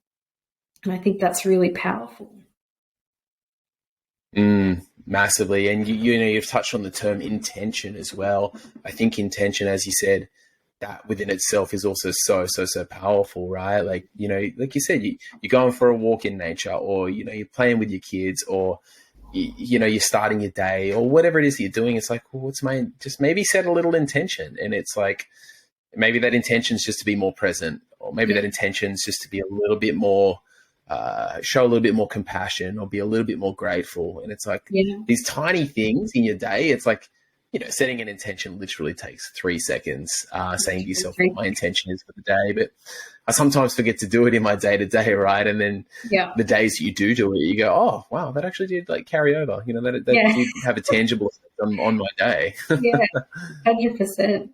And I think that's really powerful. Massively. And you've touched on the term intention as well. I think intention, as you said, that within itself is also so powerful, right? Like, like you said, you're going for a walk in nature, or, you're playing with your kids, or, you're starting your day, or whatever it is that you're doing. It's like, well, just maybe set a little intention. And it's like, maybe that intention is just to be more present, or maybe that intention is just to be a little bit more, show a little bit more compassion, or be a little bit more grateful. And it's like these tiny things in your day. It's like, setting an intention literally takes 3 seconds, saying to yourself what my intention is for the day. But I sometimes forget to do it in my day to day, right? And then the days that you do it, you go, oh, wow, that actually did like carry over. That did have a tangible effect on my day. 100%.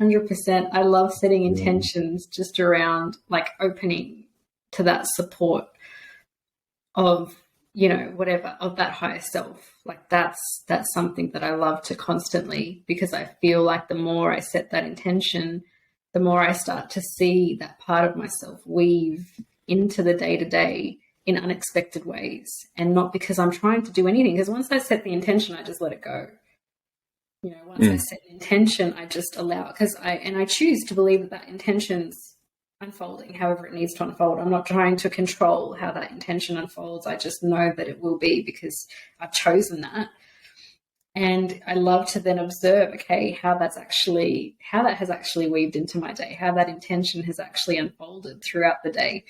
100%. I love setting intentions just around like opening to that support of, whatever, of that higher self. Like, that's something that I love to constantly, because I feel like the more I set that intention, the more I start to see that part of myself weave into the day-to-day in unexpected ways. And not because I'm trying to do anything, because once I set the intention, I just let it go. Once I set an intention, I just allow it, because I choose to believe that intention's unfolding however it needs to unfold. I'm not trying to control how that intention unfolds. I just know that it will be, because I've chosen that. And I love to then observe, okay, how that has actually weaved into my day, how that intention has actually unfolded throughout the day.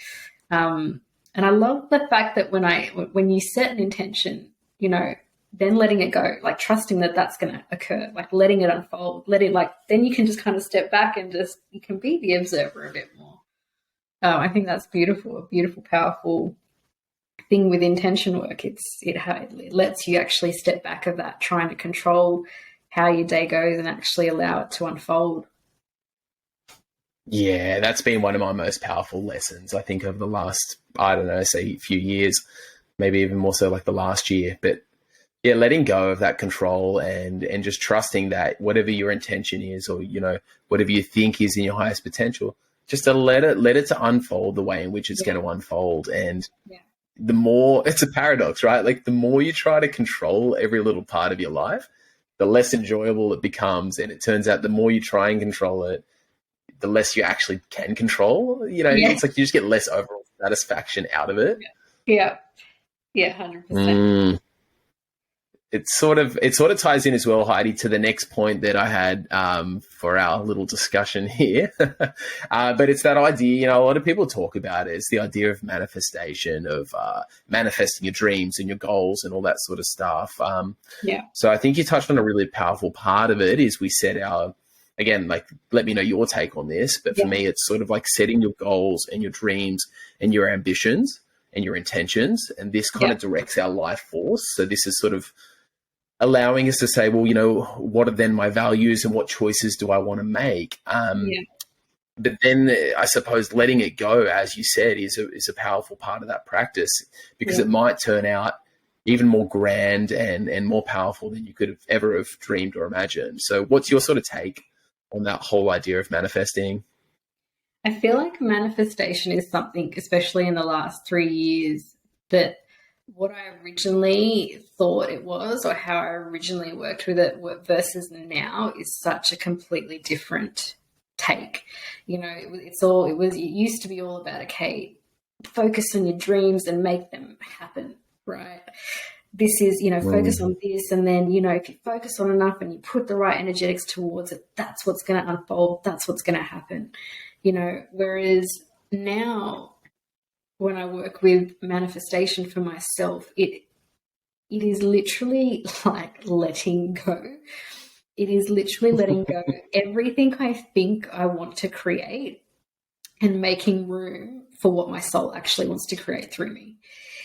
And I love the fact that when you set an intention, then letting it go, like trusting that that's going to occur, like letting it unfold, then you can just kind of step back and you can be the observer a bit more. I think that's beautiful, a beautiful, powerful thing with intention work. It lets you actually step back of that, trying to control how your day goes, and actually allow it to unfold. Yeah, that's been one of my most powerful lessons, I think, over the last, I don't know, say a few years, maybe even more so like the last year. But yeah, letting go of that control and just trusting that whatever your intention is, or, whatever you think is in your highest potential, just to let it to unfold the way in which it's going to unfold. And the more, it's a paradox, right? Like, the more you try to control every little part of your life, the less enjoyable it becomes. And it turns out the more you try and control it, the less you actually can control. It's like you just get less overall satisfaction out of it. Yeah, 100%. It sort of ties in as well, Heidi, to the next point that I had for our little discussion here. But it's that idea, a lot of people talk about it. It's the idea of manifestation, of manifesting your dreams and your goals and all that sort of stuff. So I think you touched on a really powerful part of it, is we set again, like, let me know your take on this. But for me, it's sort of like setting your goals and your dreams and your ambitions and your intentions. And this kind of directs our life force. So this is sort of, allowing us to say, well, you know, what are then my values and what choices do I want to make? Yeah. But then I suppose letting it go, as you said, is a powerful part of that practice, because Yeah. it might turn out even more grand and more powerful than you could have ever have dreamed or imagined. So what's your sort of take on that whole idea of manifesting? I feel like manifestation is something, especially in the last 3 years, that what I originally thought it was, or how I originally worked with it versus now, is such a completely different take. You know, it used to be all about, okay, focus on your dreams and make them happen, right? This is, you know, focus on this, and then, you know, if you focus on enough and you put the right energetics towards it, that's what's going to unfold, that's what's going to happen, you know. Whereas now, when I work with manifestation for myself, it is literally like letting go. It is literally letting go everything I think I want to create and making room for what my soul actually wants to create through me.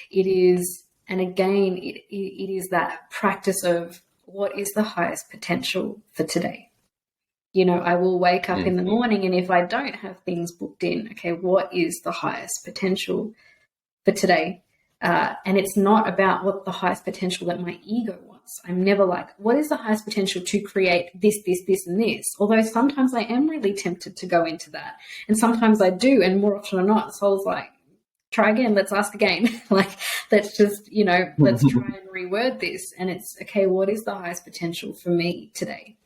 It is, and again, it is that practice of what is the highest potential for today. You know, I will wake up in the morning, and if I don't have things booked in, okay, what is the highest potential for today? And it's not about what the highest potential that my ego wants. I'm never like, what is the highest potential to create this, this, this, and this? Although sometimes I am really tempted to go into that. And sometimes I do. And more often than not, soul's like, try again, let's ask again. Like, let's just, you know, let's try and reword this. And it's, okay, what is the highest potential for me today?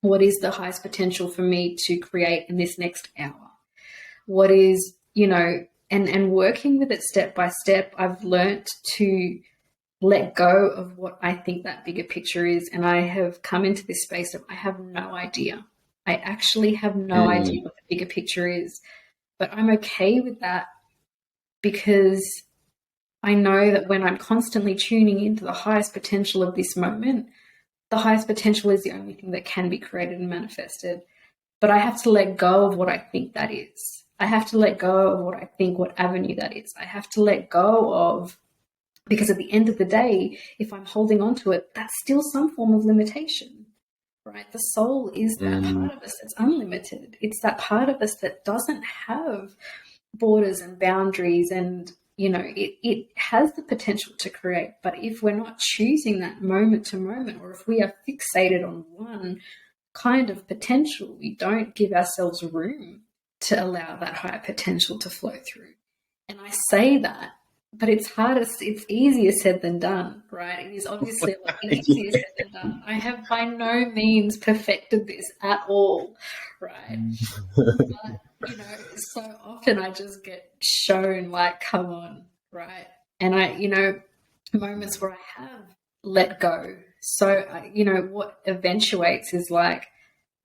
What is the highest potential for me to create in this next hour? What is, you know, and working with it step by step, I've learnt to let go of what I think that bigger picture is. And I have come into this space of, I have no idea. I actually have no idea what the bigger picture is. But I'm okay with that, because I know that when I'm constantly tuning into the highest potential of this moment, the highest potential is the only thing that can be created and manifested. But I have to let go of what I think that is. I have to let go of what I think, what avenue that is. I have to let go of, because at the end of the day, if I'm holding on to it, that's still some form of limitation, right? The soul is that part of us that's unlimited. It's that part of us that doesn't have borders and boundaries, and, you know, it has the potential to create. But if we're not choosing that moment to moment, or if we are fixated on one kind of potential, we don't give ourselves room to allow that higher potential to flow through. And I say that, but it's harder, it's easier said than done, right? It is obviously a lot easier said than done. I have by no means perfected this at all, right? But, you know, so often I just get shown, like, come on, right? And I, you know, moments where I have let go. So, you know, what eventuates is like,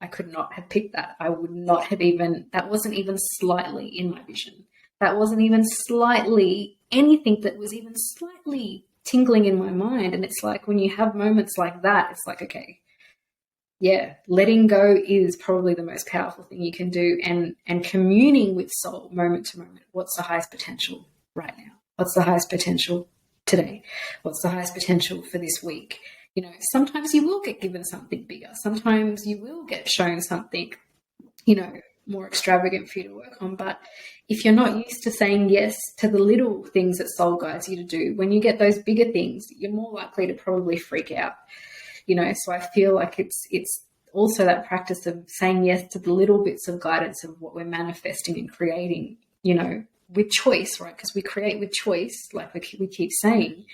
I could not have picked that. I would not have even, that wasn't even slightly in my vision. That wasn't even slightly anything that was even slightly tingling in my mind. And it's like, when you have moments like that, it's like, okay, yeah, letting go is probably the most powerful thing you can do. And communing with soul moment to moment. What's the highest potential right now? What's the highest potential today? What's the highest potential for this week? You know, sometimes you will get given something bigger. Sometimes you will get shown something, you know, more extravagant for you to work on. But if you're not used to saying yes to the little things that soul guides you to do, when you get those bigger things, you're more likely to probably freak out, you know. So I feel like it's also that practice of saying yes to the little bits of guidance of what we're manifesting and creating, you know, with choice, right? Because we create with choice, like we keep saying.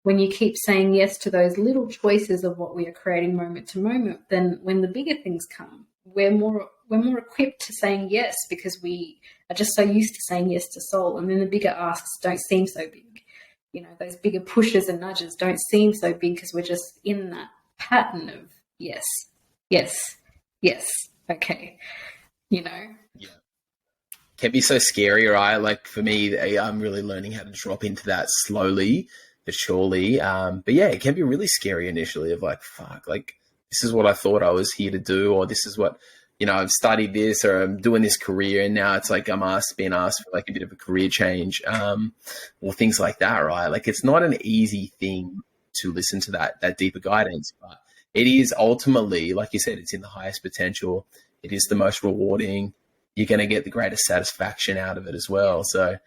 When you keep saying yes to those little choices of what we are creating moment to moment, then when the bigger things come, we're more equipped to saying yes, because we are just so used to saying yes to soul. And then the bigger asks don't seem so big. You know, those bigger pushes and nudges don't seem so big, because we're just in that pattern of yes, yes, yes, okay, you know. Yeah. Can be so scary, right? Like for me, I'm really learning how to drop into that slowly but surely. But yeah, it can be really scary initially of like, fuck, like this is what I thought I was here to do, or this is what, you know, I've studied this, or I'm doing this career, and now it's like I'm being asked for like a bit of a career change, or things like that, right? Like it's not an easy thing to listen to that deeper guidance. But it is ultimately, like you said, it's in the highest potential. It is the most rewarding. You're going to get the greatest satisfaction out of it as well. So,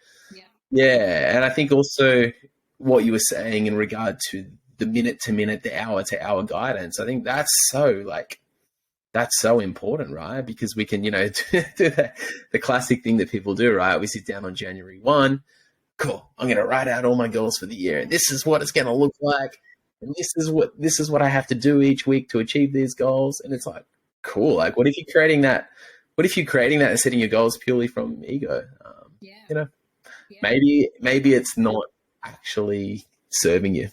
yeah. And I think also what you were saying in regard to the minute to minute, the hour to hour guidance, I think that's so important, right? Because we can, do the classic thing that people do, right? We sit down on January 1, cool, I'm going to write out all my goals for the year. And this is what it's going to look like. And this is what I have to do each week to achieve these goals. And it's like, cool. Like, what if you're creating that and setting your goals purely from ego? Maybe it's not actually serving you.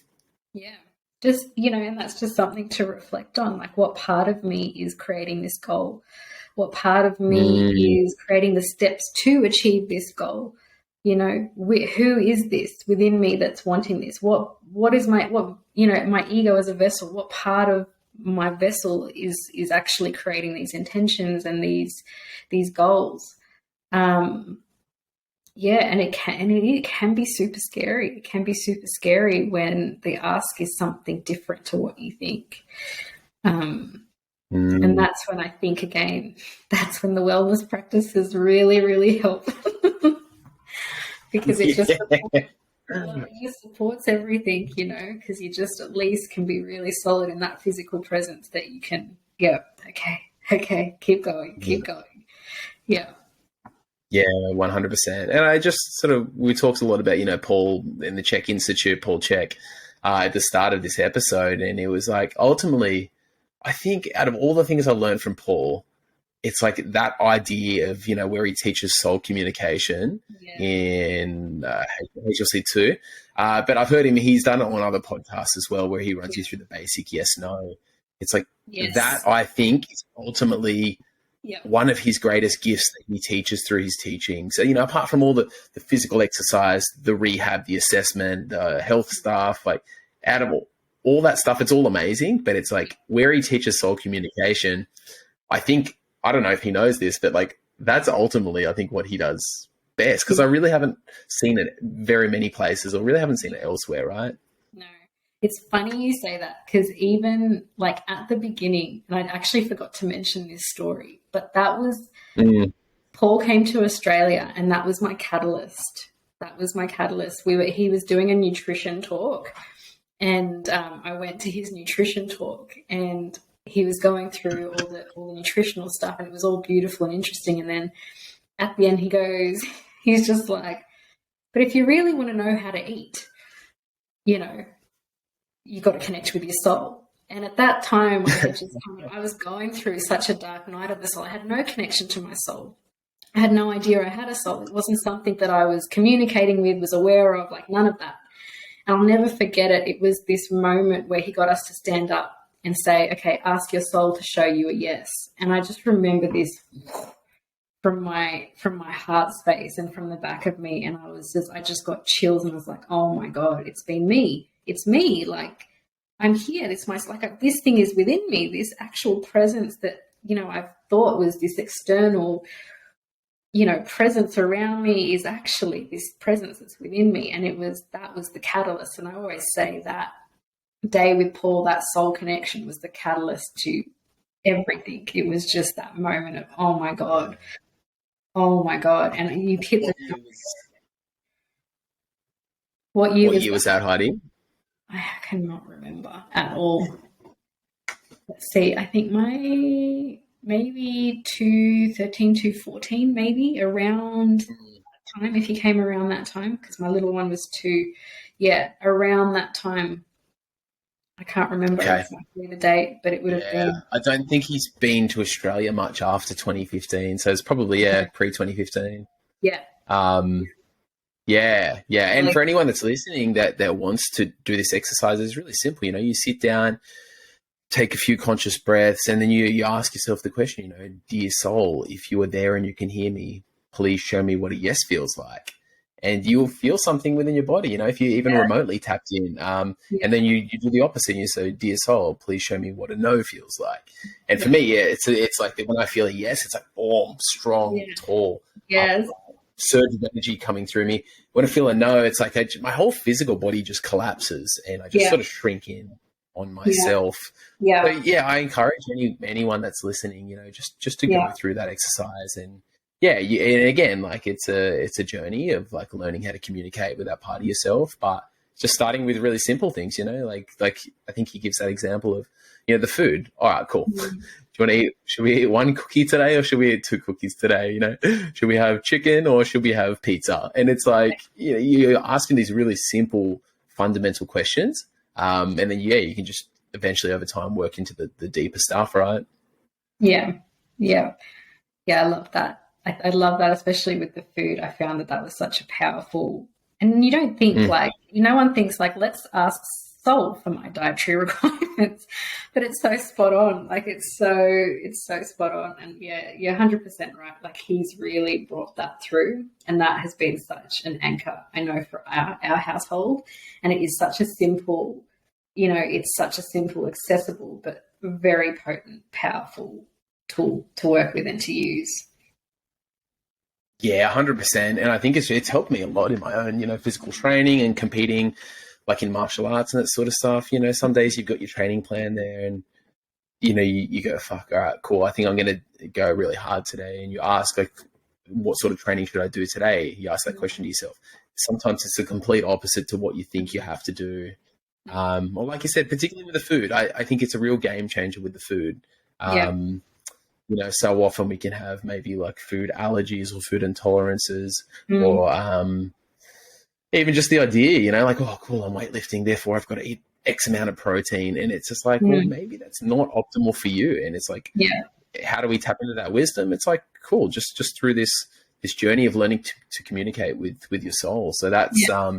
Yeah. Just, and that's just something to reflect on. Like, what part of me is creating this goal? What part of me is creating the steps to achieve this goal? Who is this within me that's wanting this? What is my ego as a vessel? What part of my vessel is actually creating these intentions and these goals? And it can be super scary. It can be super scary when the ask is something different to what you think. And that's when I think, again, that's when the wellness practices really, really help. Because it just supports everything, because you just at least can be really solid in that physical presence that you can, okay, keep going. Yeah. Yeah, 100%. And I just we talked a lot about, Paul in the Check Institute, Paul Check, at the start of this episode. And it was like, ultimately, I think out of all the things I learned from Paul, it's like that idea of, where he teaches soul communication in HLC 2. But I've heard he's done it on other podcasts as well, where he runs you through the basic yes, no. It's like that, I think, is ultimately one of his greatest gifts that he teaches through his teaching. So, apart from all the physical exercise, the rehab, the assessment, the health stuff, like out of all that stuff, it's all amazing. But it's like where he teaches soul communication, I think, I don't know if he knows this, but like that's ultimately, I think, what he does best, because I really haven't seen it very many places, or really haven't seen it elsewhere, right? No. It's funny you say that, because even like at the beginning, and I actually forgot to mention this story, but that was Paul came to Australia, and that was my catalyst. He was doing a nutrition talk, and I went to his nutrition talk, and he was going through all the nutritional stuff, and it was all beautiful and interesting. And then at the end, he's just like, but if you really want to know how to eat, you got to connect with your soul. And at that time, I was going through such a dark night of the soul. I had no connection to my soul. I had no idea I had a soul. It wasn't something that I was communicating with, was aware of, like none of that. And I'll never forget it. It was this moment where he got us to stand up and say, okay, ask your soul to show you a yes. And I just remember this from my heart space and from the back of me. And I just got chills, and I was like, oh my God, it's been me. It's me. Like, I'm here. This thing is within me, this actual presence that, I've thought was this external, presence around me is actually this presence that's within me. And that was the catalyst. And I always say that day with Paul, that soul connection was the catalyst to everything. It was just that moment of, oh my God. And you hit the... What year was that, Heidi? I cannot remember at all. Let's see. I think maybe 2013, 2014, maybe around that time, if he came around that time, because my little one was 2. Yeah, around that time. I can't remember exactly the date, but it would have been... I don't think he's been to Australia much after 2015, so it's probably, pre-2015. Yeah. Yeah. And for anyone that's listening that wants to do this exercise, it's really simple. You sit down, take a few conscious breaths, and then you ask yourself the question, dear soul, if you are there and you can hear me, please show me what a yes feels like. And you'll feel something within your body, if you even remotely tapped in. And then you do the opposite. You say, dear soul, please show me what a no feels like. And for me, it's like when I feel a yes, it's like, boom, strong, tall. Yes. surge of energy coming through me. When I feel a no, it's like my whole physical body just collapses and I just sort of shrink in on myself. So yeah, I encourage anyone that's listening, just to go through that exercise. And and again, like it's a journey of like learning how to communicate with that part of yourself, but just starting with really simple things, like I think he gives that example of, the food. All right, cool. Do you want to eat? Should we eat one cookie today, or should we eat 2 cookies today? Should we have chicken or should we have pizza? And it's like, you're asking these really simple, fundamental questions, and then you can just eventually over time work into the deeper stuff, right? Yeah. I love that. I love that, especially with the food. I found that was such a powerful, and you don't think no one thinks like, let's ask Soul for my dietary requirements, but it's so spot on. Like it's so spot on. And yeah, you're 100% right. Like he's really brought that through, and that has been such an anchor, I know, for our household. And it is such a simple, it's such a simple, accessible, but very potent, powerful tool to work with and to use. Yeah, 100%. And I think it's helped me a lot in my own, physical training and competing, like in martial arts and that sort of stuff. Some days you've got your training plan there and, you go, fuck, all right, cool. I think I'm going to go really hard today. And you ask, like, what sort of training should I do today? You ask that question to yourself. Sometimes it's the complete opposite to what you think you have to do. Or like you said, particularly with the food, I think it's a real game changer with the food. So often we can have maybe like food allergies or food intolerances or even just the idea, like, oh, cool, I'm weightlifting, therefore I've got to eat X amount of protein. And it's just like, well, maybe that's not optimal for you. And it's like, how do we tap into that wisdom? It's like, cool, just through this journey of learning to communicate with your soul. So that's, I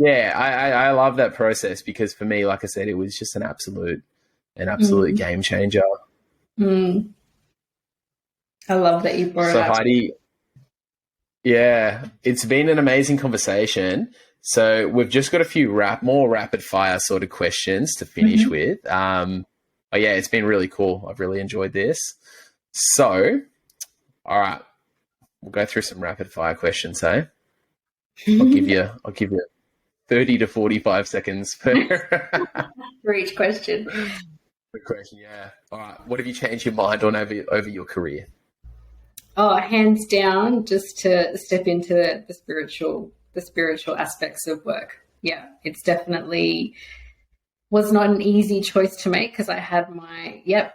love that process because for me, like I said, it was just an absolute game changer. I love that you brought it up. So Heidi, it's been an amazing conversation. So we've just got a few more rapid fire sort of questions to finish with. It's been really cool. I've really enjoyed this. So, all right, we'll go through some rapid fire questions. I'll give you 30 to 45 seconds for each question. Good question. Yeah. All right. What have you changed your mind on over your career? Oh, hands down, just to step into the spiritual aspects of work. Yeah, it's definitely was not an easy choice to make because I had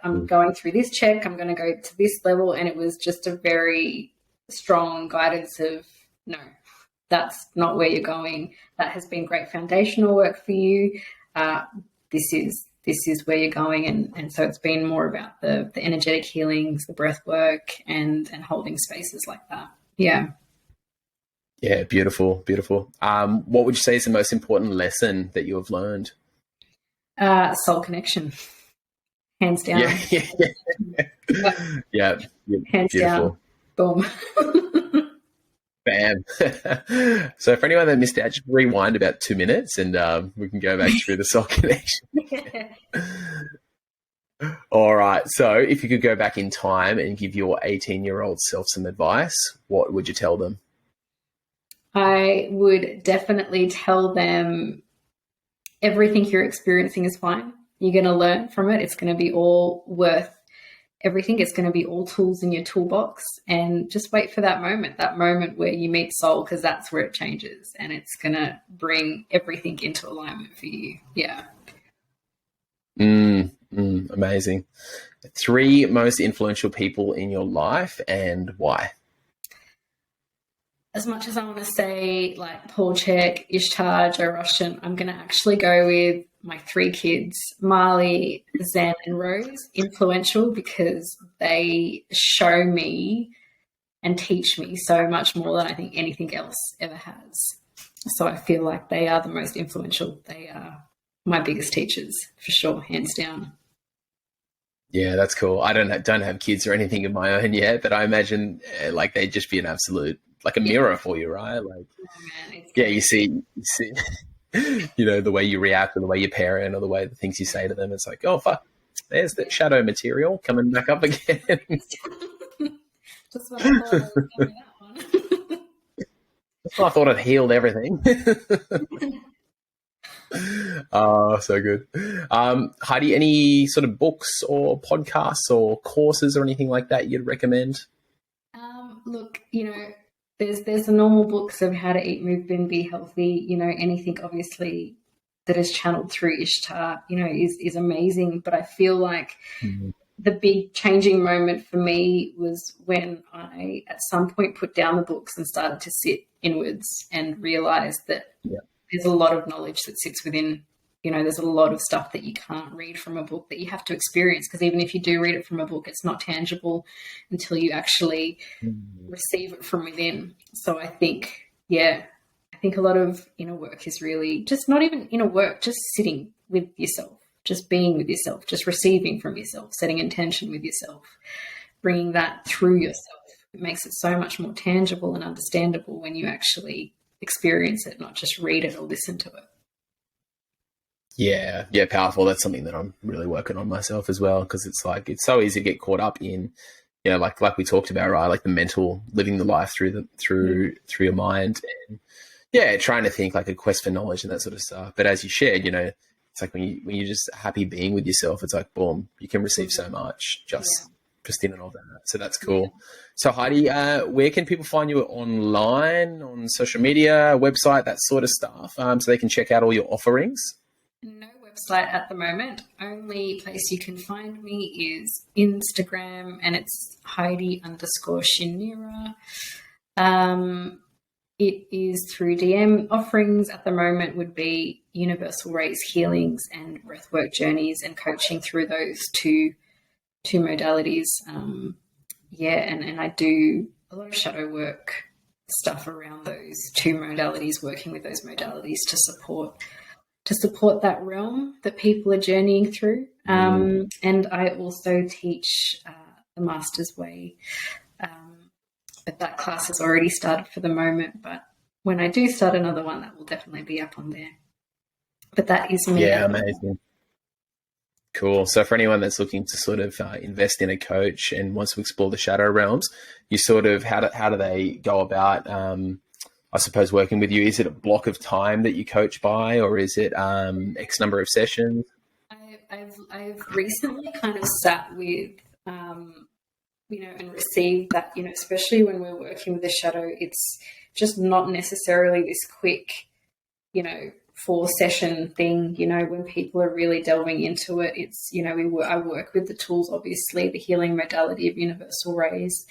I'm going through this check, I'm going to go to this level, and it was just a very strong guidance of, no, that's not where you're going. That has been great foundational work for you. This is where you're going. And so it's been more about the energetic healings, the breath work and holding spaces like that. Yeah. Yeah. Beautiful. Beautiful. What would you say is the most important lesson that you have learned? Soul connection. Hands down. Yeah. Hands beautiful. Down. Boom. Bam. So for anyone that missed out, just rewind about 2 minutes and we can go back through the soul connection. All right. So if you could go back in time and give your 18-year-old self some advice, what would you tell them? I would definitely tell them everything you're experiencing is fine. You're going to learn from it. It's going to be all worth everything. It's going to be all tools in your toolbox, and just wait for that moment where you meet soul, because that's where it changes and it's going to bring everything into alignment for you. Yeah. Amazing. 3 most influential people in your life and why? As much as I want to say like Paul Chek, Ishtar, Joe Russian, I'm going to actually go with my 3 kids, Marley, Zen and Rose. Influential because they show me and teach me so much more than I think anything else ever has. So I feel like they are the most influential. They are my biggest teachers for sure, hands down. Yeah, that's cool. I don't have kids or anything of my own yet, but I imagine like they'd just be an absolute, like a mirror for you, right? Like, you see, the way you react or the way you parent or the way the things you say to them. It's like, oh, fuck, there's that shadow material coming back up again. Just what I thought I was coming out on. That's why I thought it healed everything. Oh, so good. Heidi, any sort of books or podcasts or courses or anything like that you'd recommend? Look, there's the normal books of how to eat, move, and be healthy. Anything obviously that is channeled through Ishtar, is amazing. But I feel like the big changing moment for me was when I, at some point, put down the books and started to sit inwards and realized that there's a lot of knowledge that sits within. There's a lot of stuff that you can't read from a book that you have to experience, because even if you do read it from a book, it's not tangible until you actually receive it from within. So I think a lot of inner work is really just not even inner work, just sitting with yourself, just being with yourself, just receiving from yourself, setting intention with yourself, bringing that through yourself. It makes it so much more tangible and understandable when you actually experience it, not just read it or listen to it. Yeah, powerful. That's something that I'm really working on myself as well, because it's like it's so easy to get caught up in, like we talked about, right? Like the mental, living the life through your mind, and trying to think like a quest for knowledge and that sort of stuff. But as you shared, it's like when you're just happy being with yourself, it's like boom, you can receive so much just in and of that. So that's cool. So Heidi, where can people find you online, on social media, website, that sort of stuff, so they can check out all your offerings? No website at the moment. Only place you can find me is Instagram, and it's Heidi_Shinira. It is through DM. Offerings at the moment would be universal rays healings and breathwork journeys, and coaching through those two modalities. And I do a lot of shadow work stuff around those two modalities, working with those modalities to support that realm that people are journeying through. And I also teach the Master's Way. But that class has already started for the moment. But when I do start another one, that will definitely be up on there. But that is me. Yeah, amazing. Cool. So for anyone that's looking to sort of invest in a coach and wants to explore the shadow realms, you sort of, how do they go about, I suppose, working with you? Is it a block of time that you coach by, or is it X number of sessions? I've recently kind of sat with, and received that, especially when we're working with the shadow, it's just not necessarily this quick, 4-session thing. When people are really delving into it, it's, I work with the tools, obviously, the healing modality of universal rays.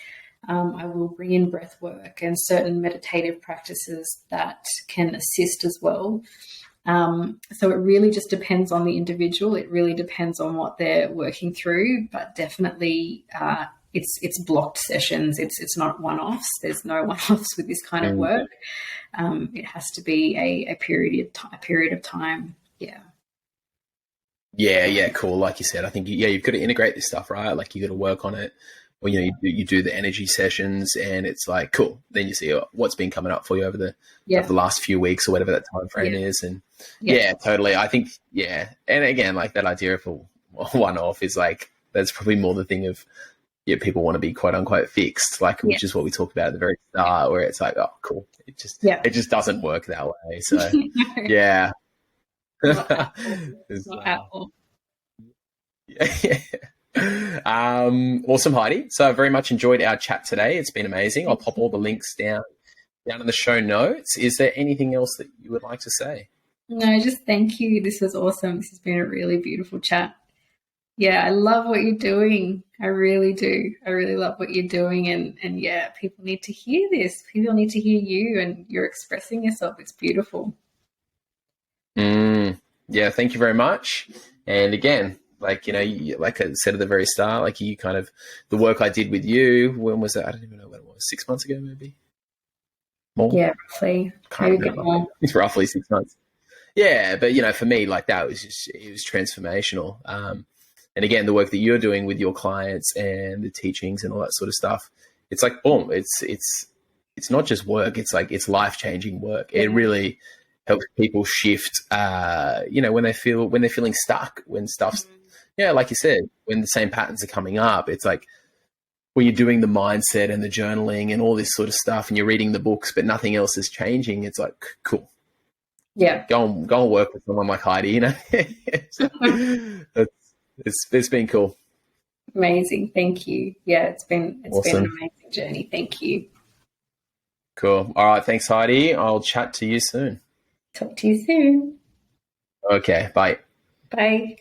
I will bring in breath work and certain meditative practices that can assist as well. So it really just depends on the individual. It really depends on what they're working through, but definitely it's blocked sessions. It's not one-offs. There's no one-offs with this kind of work. It has to be a period of time. Yeah, cool. Like you said, I think you've got to integrate this stuff, right? Like you got to work on it. Or you do the energy sessions, and it's like cool. Then you see what's been coming up for you over the last few weeks or whatever that time frame is, and totally. I think and again, like that idea of a one-off is like that's probably more the thing of people want to be quote unquote fixed, like which is what we talked about at the very start, where it's like cool, it just doesn't work that way. So yeah, not at all. Yeah. Awesome, Heidi. So I very much enjoyed our chat today. It's been amazing. I'll pop all the links down in the show notes. Is there anything else that you would like to say? No, just thank you. This was awesome. This has been a really beautiful chat. Yeah, I love what you're doing. I really do. I really love what you're doing. And people need to hear this. People need to hear you, and you're expressing yourself. It's beautiful. Yeah, thank you very much. And again, like like I said at the very start, like you kind of the work I did with you. When was that? I don't even know when it was. 6 months ago, maybe. More. Yeah, roughly. It's roughly 6 months. Yeah, but for me, like that was it was transformational. And again, the work that you're doing with your clients and the teachings and all that sort of stuff, it's like boom. It's not just work. It's like it's life-changing work. It really helps people shift. When they're feeling stuck, when stuff's like you said, when the same patterns are coming up, it's like when you're doing the mindset and the journaling and all this sort of stuff, and you're reading the books, but nothing else is changing, it's like, cool. Yeah. Go and work with someone like Heidi, you know. So, it's been cool. Amazing. Thank you. Yeah, it's been Awesome. an amazing journey. Thank you. Cool. All right. Thanks, Heidi. I'll chat to you soon. Talk to you soon. Okay. Bye. Bye.